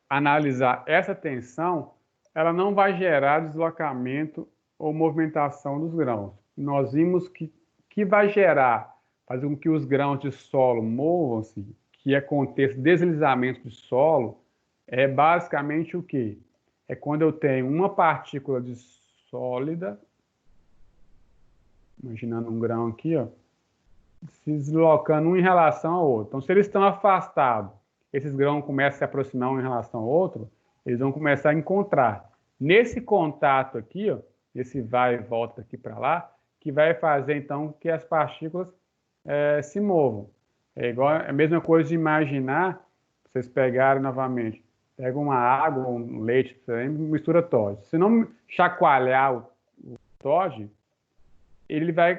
analisar essa tensão, ela não vai gerar deslocamento ou movimentação dos grãos. Nós vimos que vai gerar, fazer com que os grãos de solo movam-se, que aconteça deslizamento de solo, é basicamente o quê? É quando eu tenho uma partícula de sólida, imaginando um grão aqui, ó, se deslocando um em relação ao outro. Então, se eles estão afastados, esses grãos começam a se aproximar um em relação ao outro, eles vão começar a encontrar. Nesse contato aqui, ó, esse vai e volta aqui para lá, que vai fazer, então, que as partículas se movam. É igual a mesma coisa de imaginar, vocês pegarem novamente, pega uma água, um leite, mistura Todd. Se não chacoalhar o Todd,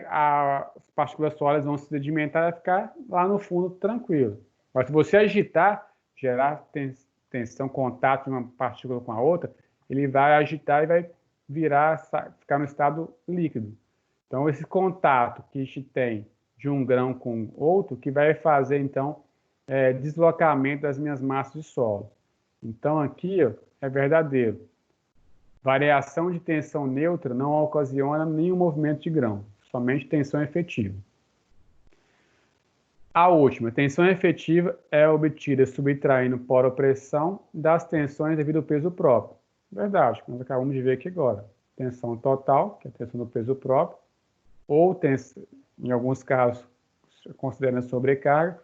as partículas sólidas vão se sedimentar e ficar lá no fundo tranquilo. Mas se você agitar, gerar tensão, contato de uma partícula com a outra, ele vai agitar e vai ficar no estado líquido. Então, esse contato que a gente tem de um grão com outro, que vai fazer, então, deslocamento das minhas massas de solo. Então, aqui ó, é verdadeiro. Variação de tensão neutra não ocasiona nenhum movimento de grão, somente tensão efetiva. A última, tensão efetiva é obtida subtraindo poropressão das tensões devido ao peso próprio. Verdade, nós acabamos de ver aqui agora. Tensão total, que é a tensão do peso próprio, ou em alguns casos, considerando sobrecarga,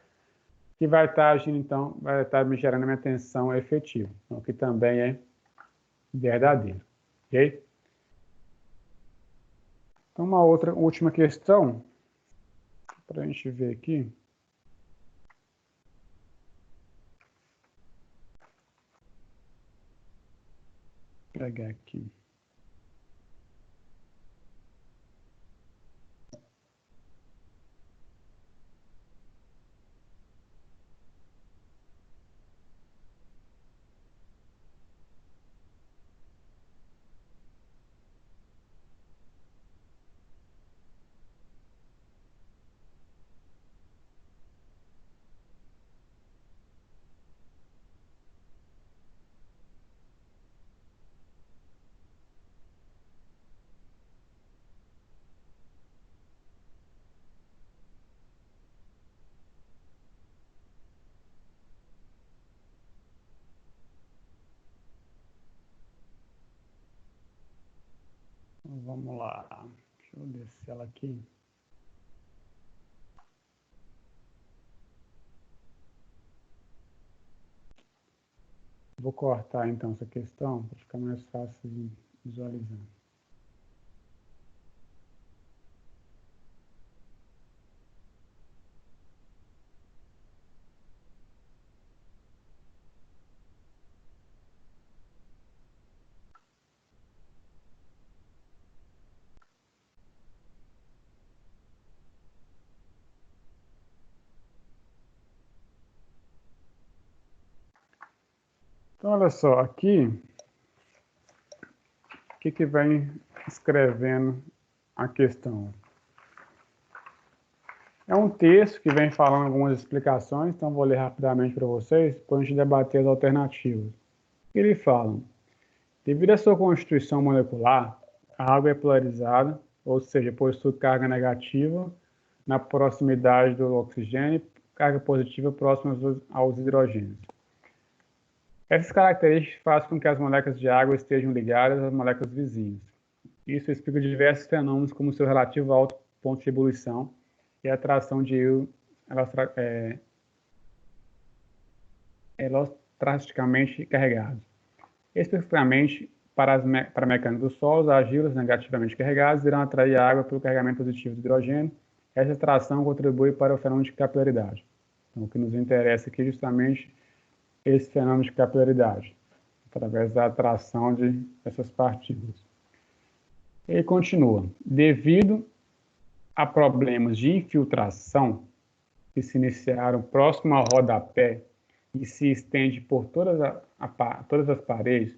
que vai estar agindo, então, vai estar me gerando a minha tensão efetiva, o que também é verdadeiro. Ok? Então, uma última questão, para a gente ver aqui. Vou pegar aqui. vamos lá. Deixa eu descer ela aqui. Vou cortar, então, essa questão para ficar mais fácil de visualizar. Então, olha só, aqui, o que vem escrevendo a questão? É um texto que vem falando algumas explicações, então vou ler rapidamente para vocês, depois a gente debater as alternativas. Ele fala, devido à sua constituição molecular, a água é polarizada, ou seja, possui carga negativa na proximidade do oxigênio, carga positiva próxima aos hidrogênios. Essas características fazem com que as moléculas de água estejam ligadas às moléculas vizinhas. Isso explica diversos fenômenos, como seu relativo alto ponto de ebulição e a atração de íons elasticamente carregados. Especificamente, para a mecânica dos solos, argilas negativamente carregadas irão atrair a água pelo carregamento positivo do hidrogênio. Essa atração contribui para o fenômeno de capilaridade. Então, o que nos interessa aqui é justamente esse fenômeno de capilaridade, através da atração dessas partículas. Ele continua. Devido a problemas de infiltração que se iniciaram próximo ao rodapé e se estende por todas as paredes,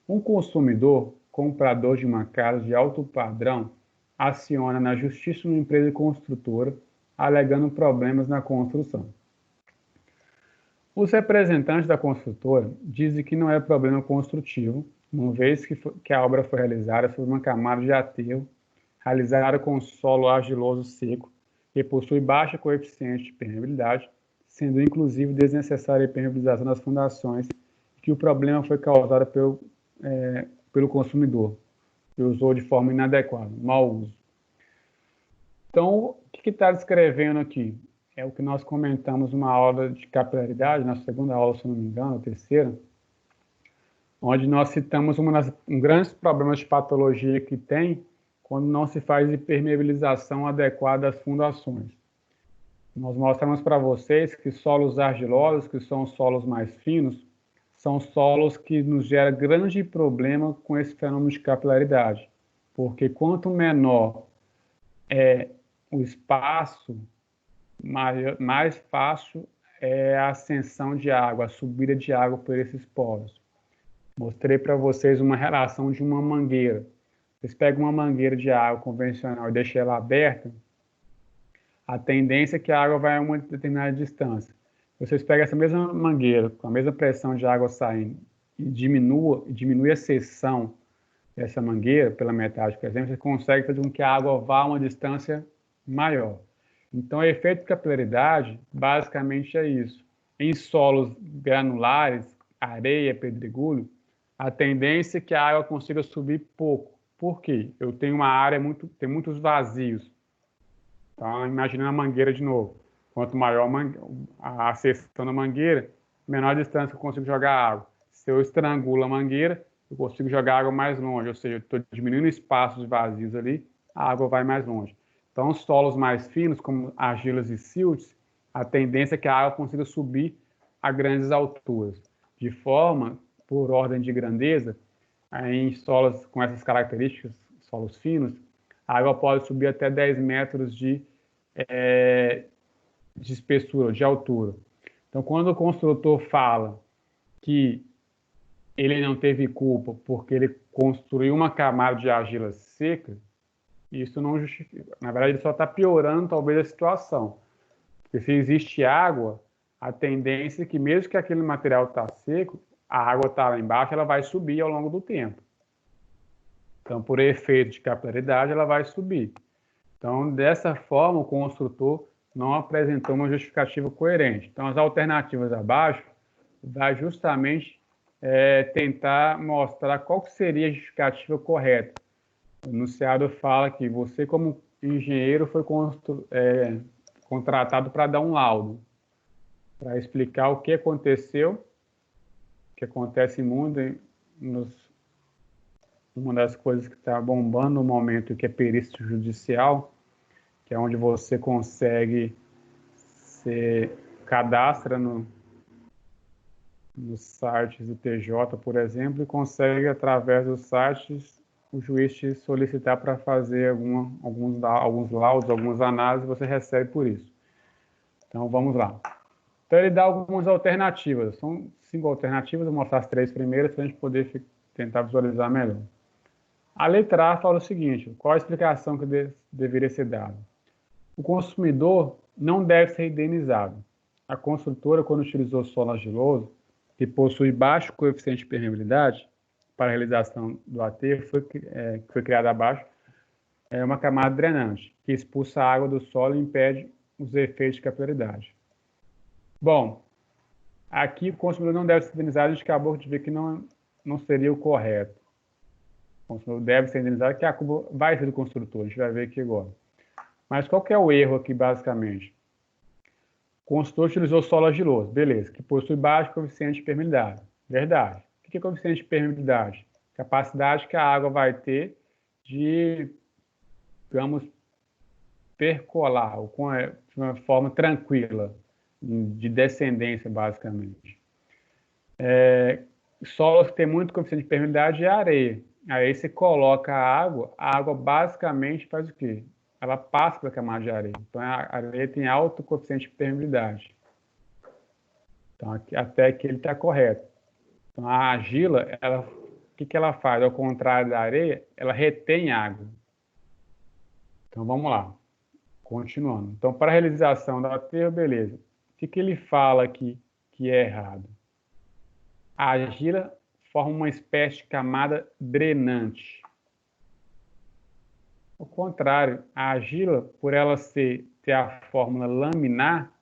um consumidor, comprador de uma casa de alto padrão, aciona na justiça uma empresa construtora, alegando problemas na construção. Os representantes da construtora dizem que não é problema construtivo, uma vez que a obra foi realizada sobre uma camada de aterro, realizada com solo argiloso seco, que possui baixa coeficiente de permeabilidade, sendo inclusive desnecessária a impermeabilização das fundações, que o problema foi causado pelo consumidor, que usou de forma inadequada, mau uso. Então, o que está descrevendo aqui? É o que nós comentamos numa aula de capilaridade, na segunda aula, se não me engano, ou terceira, onde nós citamos um grandes problemas de patologia que tem quando não se faz impermeabilização adequada às fundações. Nós mostramos para vocês que solos argilosos, que são solos mais finos, são solos que nos geram grande problema com esse fenômeno de capilaridade, porque quanto menor é o espaço, mais fácil é a ascensão de água, a subida de água por esses poros. Mostrei para vocês uma relação de uma mangueira. Vocês pegam uma mangueira de água convencional e deixam ela aberta, a tendência é que a água vai a uma determinada distância. Vocês pegam essa mesma mangueira, com a mesma pressão de água saindo, e diminui a seção dessa mangueira pela metade, por exemplo, você consegue fazer com que a água vá a uma distância maior. Então, o efeito de capilaridade, basicamente, é isso. Em solos granulares, areia, pedregulho, a tendência é que a água consiga subir pouco. Por quê? Eu tenho uma área tem muitos vazios. Então, imaginando a mangueira de novo. Quanto maior a seção da mangueira, menor a distância que eu consigo jogar água. Se eu estrangulo a mangueira, eu consigo jogar água mais longe. Ou seja, eu estou diminuindo espaços vazios ali, a água vai mais longe. Então, os solos mais finos, como argilas e siltes, a tendência é que a água consiga subir a grandes alturas. De forma, por ordem de grandeza, em solos com essas características, solos finos, a água pode subir até 10 metros de espessura, de altura. Então, quando o construtor fala que ele não teve culpa porque ele construiu uma camada de argila seca, isso não justifica. Na verdade, ele só está piorando, talvez, a situação. Porque se existe água, a tendência é que, mesmo que aquele material está seco, a água está lá embaixo, ela vai subir ao longo do tempo. Então, por efeito de capilaridade, ela vai subir. Então, dessa forma, o construtor não apresentou uma justificativa coerente. Então, as alternativas abaixo vai justamente tentar mostrar qual que seria a justificativa correta. O enunciado fala que você, como engenheiro, foi contratado para dar um laudo, para explicar o que aconteceu, o que acontece em mundo, uma das coisas que está bombando no momento, que é perícia judicial, que é onde você consegue se cadastra nos sites do TJ, por exemplo, e consegue, através dos sites, o juiz te solicitar para fazer alguns laudos, algumas análises, você recebe por isso. Então, vamos lá. Então, ele dá algumas alternativas. São 5 alternativas, vou mostrar as 3 primeiras para a gente poder tentar visualizar melhor. A letra A fala o seguinte: qual a explicação que deveria ser dada? O consumidor não deve ser indenizado. A construtora, quando utilizou solo argiloso, que possui baixo coeficiente de permeabilidade, para a realização do aterro, que foi criada abaixo, é uma camada drenante, que expulsa a água do solo e impede os efeitos de capilaridade. Bom, aqui o consumidor não deve ser indenizado, a gente acabou de ver que não seria o correto. O consumidor deve ser indenizado, que a culpa vai ser do construtor, a gente vai ver aqui agora. Mas qual que é o erro aqui, basicamente? O construtor utilizou solo argiloso, beleza, que possui baixo coeficiente de permeabilidade. Verdade. O que é coeficiente de permeabilidade? Capacidade que a água vai ter de, digamos, percolar, de uma forma tranquila, de descendência, basicamente. Solos que tem muito coeficiente de permeabilidade é a areia. Aí você coloca a água basicamente faz o quê? Ela passa pela camada de areia. Então, a areia tem alto coeficiente de permeabilidade. Então, até que ele está correto. Então, a argila, o que ela faz? Ao contrário da areia, ela retém água. Então, vamos lá. Continuando. Então, para a realização do aterro, beleza. O que ele fala aqui que é errado? A argila forma uma espécie de camada drenante. Ao contrário, a argila, por ela ter a fórmula laminar,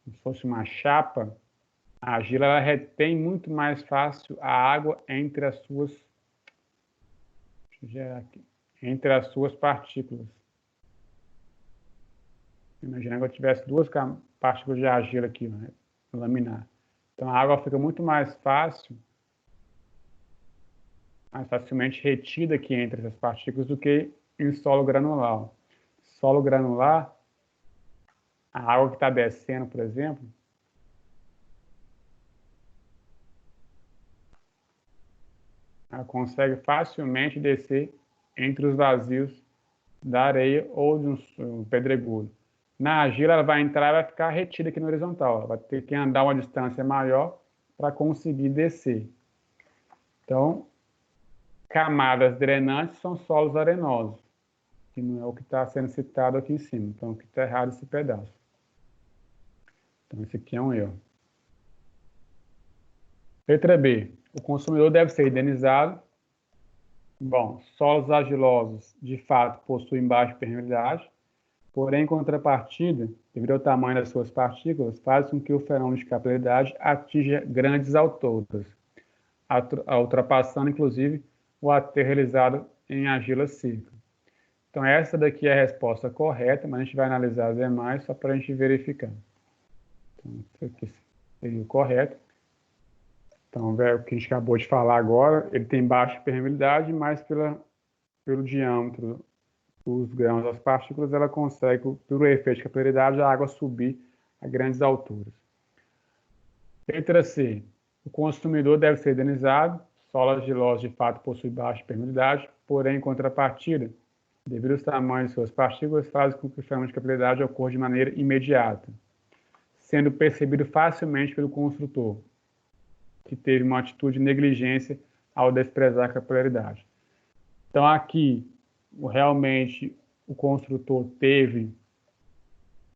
como se fosse uma chapa, a argila ela retém muito mais fácil a água entre as suas, entre as suas partículas. Imagina que eu tivesse 2 partículas de argila aqui, né, laminar. Então a água fica muito mais facilmente retida aqui entre essas partículas do que em solo granular. Solo granular, a água que está descendo, por exemplo, ela consegue facilmente descer entre os vazios da areia ou de um pedregulho. Na argila, ela vai entrar e vai ficar retida aqui no horizontal. Ela vai ter que andar uma distância maior para conseguir descer. Então, camadas drenantes são solos arenosos, que não é o que está sendo citado aqui em cima. Então, aqui está errado esse pedaço. Então, esse aqui é um erro. Letra B. O consumidor deve ser indenizado. Bom, solos argilosos, de fato, possuem baixa permeabilidade, porém, em contrapartida, devido ao tamanho das suas partículas, faz com que o fenômeno de capilaridade atinja grandes alturas, ultrapassando, inclusive, o aterro realizado em argila seca. Então, essa daqui é a resposta correta, mas a gente vai analisar as demais só para a gente verificar. Então, isso aqui seria o correto. Então, o que a gente acabou de falar agora, ele tem baixa permeabilidade, mas pelo diâmetro dos grãos das partículas, ela consegue, pelo efeito de capilaridade, a água subir a grandes alturas. Letra C. O consumidor deve ser indenizado. Solo argiloso, de fato, possui baixa permeabilidade, porém, em contrapartida, devido ao tamanho de suas partículas, faz com que o fenômeno de capilaridade ocorra de maneira imediata, sendo percebido facilmente pelo construtor, que teve uma atitude de negligência ao desprezar a capilaridade. Então, aqui, realmente, o construtor teve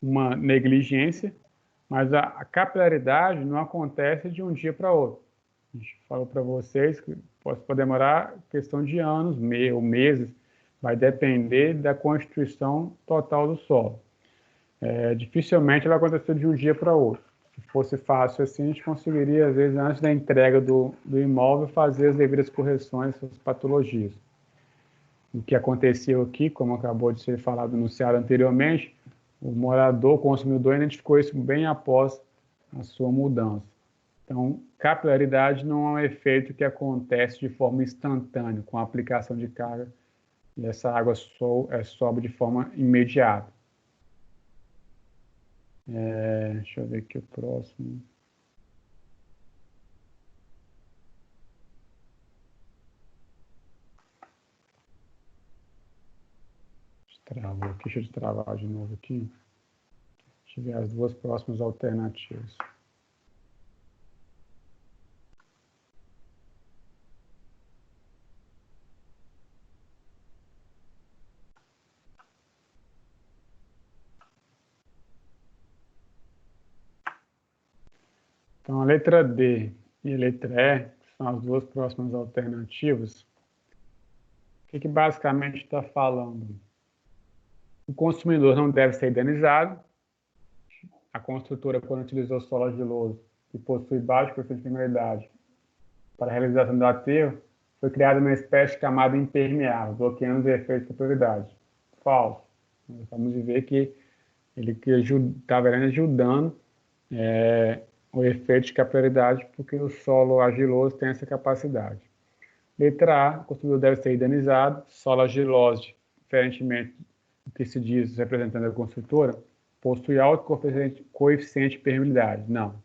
uma negligência, mas a capilaridade não acontece de um dia para outro. A gente falou para vocês que pode demorar questão de anos, ou meses, vai depender da constituição total do solo. Dificilmente vai acontecer de um dia para outro. Se fosse fácil assim, a gente conseguiria, às vezes, antes da entrega do imóvel, fazer as devidas correções, as patologias. O que aconteceu aqui, como acabou de ser falado, anunciado anteriormente, o morador, o consumidor, identificou isso bem após a sua mudança. Então, capilaridade não é um efeito que acontece de forma instantânea, com a aplicação de carga, e essa água sobe de forma imediata. Deixa eu ver aqui o próximo. Travou aqui, deixa eu destravar de novo aqui. Deixa eu ver as duas próximas alternativas. Então, a letra D e a letra E são as duas próximas alternativas. O que basicamente está falando? O consumidor não deve ser indenizado. A construtora, quando utilizou solo argiloso que possui baixo coeficiente de permeabilidade para a realização do aterro, foi criada uma espécie de camada impermeável, bloqueando os efeitos de capilaridade. Falso. Nós vamos ver que ele estava ajudando o efeito de capilaridade, porque o solo argiloso tem essa capacidade. Letra A, o consumidor deve ser indenizado. Solo argiloso, diferentemente do que se diz representando a construtora, possui alto coeficiente de permeabilidade. Não.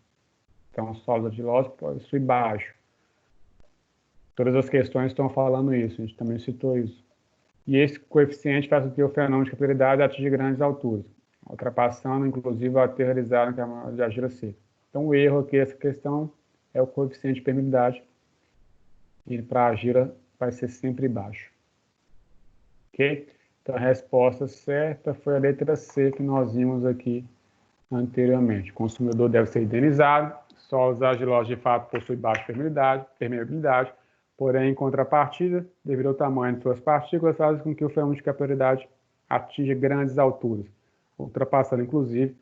Então, solos argilosos possui baixo. Todas as questões estão falando isso, a gente também citou isso. E esse coeficiente faz com que o fenômeno de capilaridade atinja grandes alturas, ultrapassando, inclusive, o aterro realizado na camada de argila seca. Então, o erro aqui, essa questão, é o coeficiente de permeabilidade. E para a argila vai ser sempre baixo. Ok? Então, a resposta certa foi a letra C, que nós vimos aqui anteriormente. O consumidor deve ser indenizado. Solos argilosos, de fato, possuem baixa permeabilidade, porém, em contrapartida, devido ao tamanho de suas partículas, faz com que o fenômeno de capilaridade atinja grandes alturas, ultrapassando, inclusive,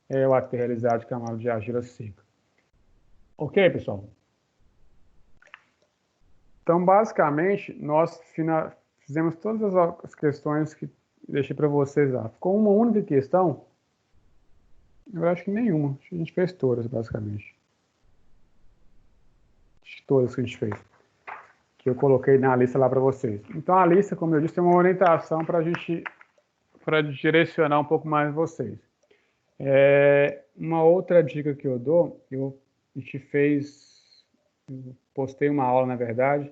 o aterro realizado de camada de argila seca. Ok, pessoal? Então, basicamente, nós fizemos todas as questões que deixei para vocês lá. Ficou uma única questão? Eu acho que nenhuma. A gente fez todas, basicamente. Todas que a gente fez. Que eu coloquei na lista lá para vocês. Então, a lista, como eu disse, tem uma orientação para direcionar um pouco mais vocês. Uma outra dica que eu dou, a gente postei uma aula, na verdade,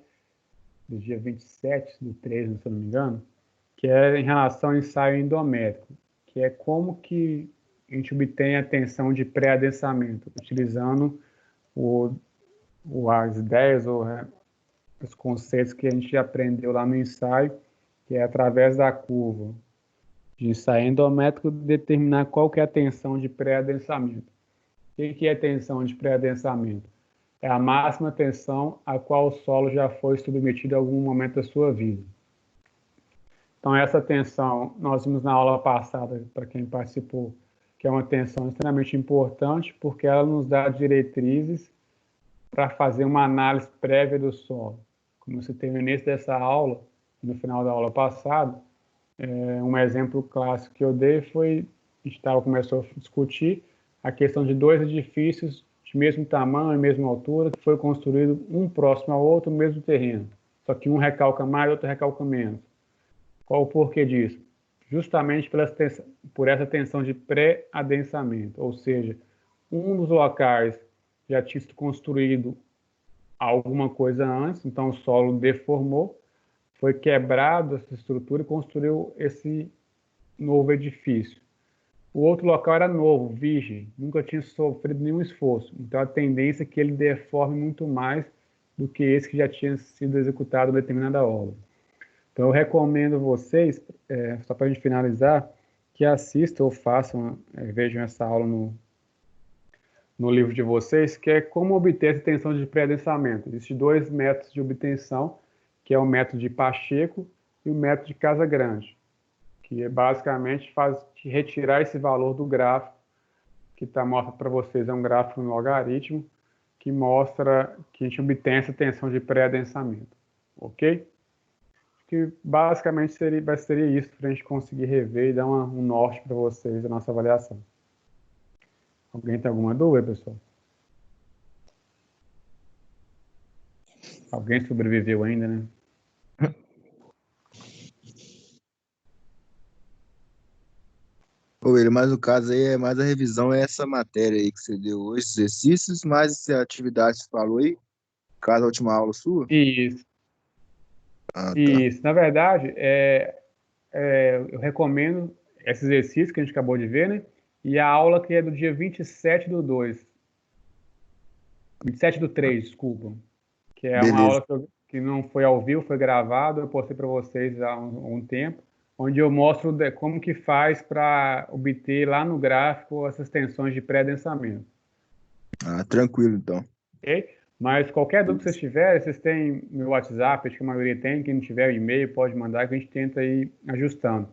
do dia 27/3, se eu não me engano, que é em relação ao ensaio endométrico, que é como que a gente obtém a tensão de pré-adensamento, utilizando as ideias ou os conceitos que a gente aprendeu lá no ensaio, que é através da curva de ensaio endométrico determinar qual que é a tensão de pré-adensamento. O que é tensão de pré-adensamento? É a máxima tensão a qual o solo já foi submetido em algum momento da sua vida. Então, essa tensão, nós vimos na aula passada, para quem participou, que é uma tensão extremamente importante, porque ela nos dá diretrizes para fazer uma análise prévia do solo. Como você teve no início dessa aula, no final da aula passada, um exemplo clássico que eu dei foi, a gente começou a discutir a questão de dois edifícios de mesmo tamanho e mesma altura, que foi construído um próximo ao outro no mesmo terreno. Só que um recalca mais e outro recalca menos. Qual o porquê disso? Justamente por essa tensão de pré-adensamento, ou seja, um dos locais já tinha sido construído alguma coisa antes, então o solo deformou, foi quebrado essa estrutura e construiu esse novo edifício. O outro local era novo, virgem, nunca tinha sofrido nenhum esforço. Então, a tendência é que ele deforme muito mais do que esse que já tinha sido executado em determinada obra. Então, eu recomendo vocês, só para a gente finalizar, que assistam ou façam, vejam essa aula no livro de vocês, que é como obter essa tensão de pré-adensamento. Existem dois métodos de obtenção, que é o método de Pacheco e o método de Casagrande, que basicamente faz retirar esse valor do gráfico, que está mostrando para vocês é um gráfico no logaritmo que mostra que a gente obtém essa tensão de pré-adensamento, ok? Que basicamente seria isso para a gente conseguir rever e dar um norte para vocês da nossa avaliação. Alguém tem alguma dúvida, pessoal? Alguém sobreviveu ainda, né? Ô, ele, mas no caso aí, mais a revisão é essa matéria aí que você deu hoje, exercícios, mais essa atividade que você falou aí, caso a última aula sua? Isso. Ah, tá. Isso. Na verdade, eu recomendo esse exercício que a gente acabou de ver, né? E a aula que é do dia 27/2. 27/3, desculpa. Que é uma Beleza. aula que não foi ao vivo, foi gravado, eu postei para vocês há um tempo, onde eu mostro como que faz para obter lá no gráfico essas tensões de pré-adensamento. Ah, tranquilo, então. Ok? Mas qualquer dúvida que vocês tiverem, vocês têm meu WhatsApp, acho que a maioria tem, quem não tiver o e-mail pode mandar que a gente tenta ir ajustando.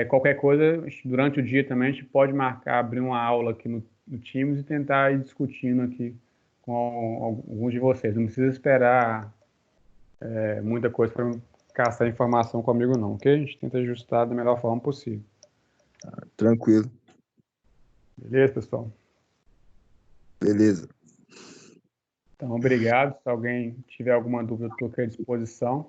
Qualquer coisa, durante o dia também, a gente pode marcar, abrir uma aula aqui no Teams e tentar ir discutindo aqui com alguns de vocês. Não precisa esperar muita coisa para caçar informação comigo, não, ok? A gente tenta ajustar da melhor forma possível. Tranquilo. Beleza, pessoal? Beleza. Então, obrigado. Se alguém tiver alguma dúvida, eu estou aqui à disposição.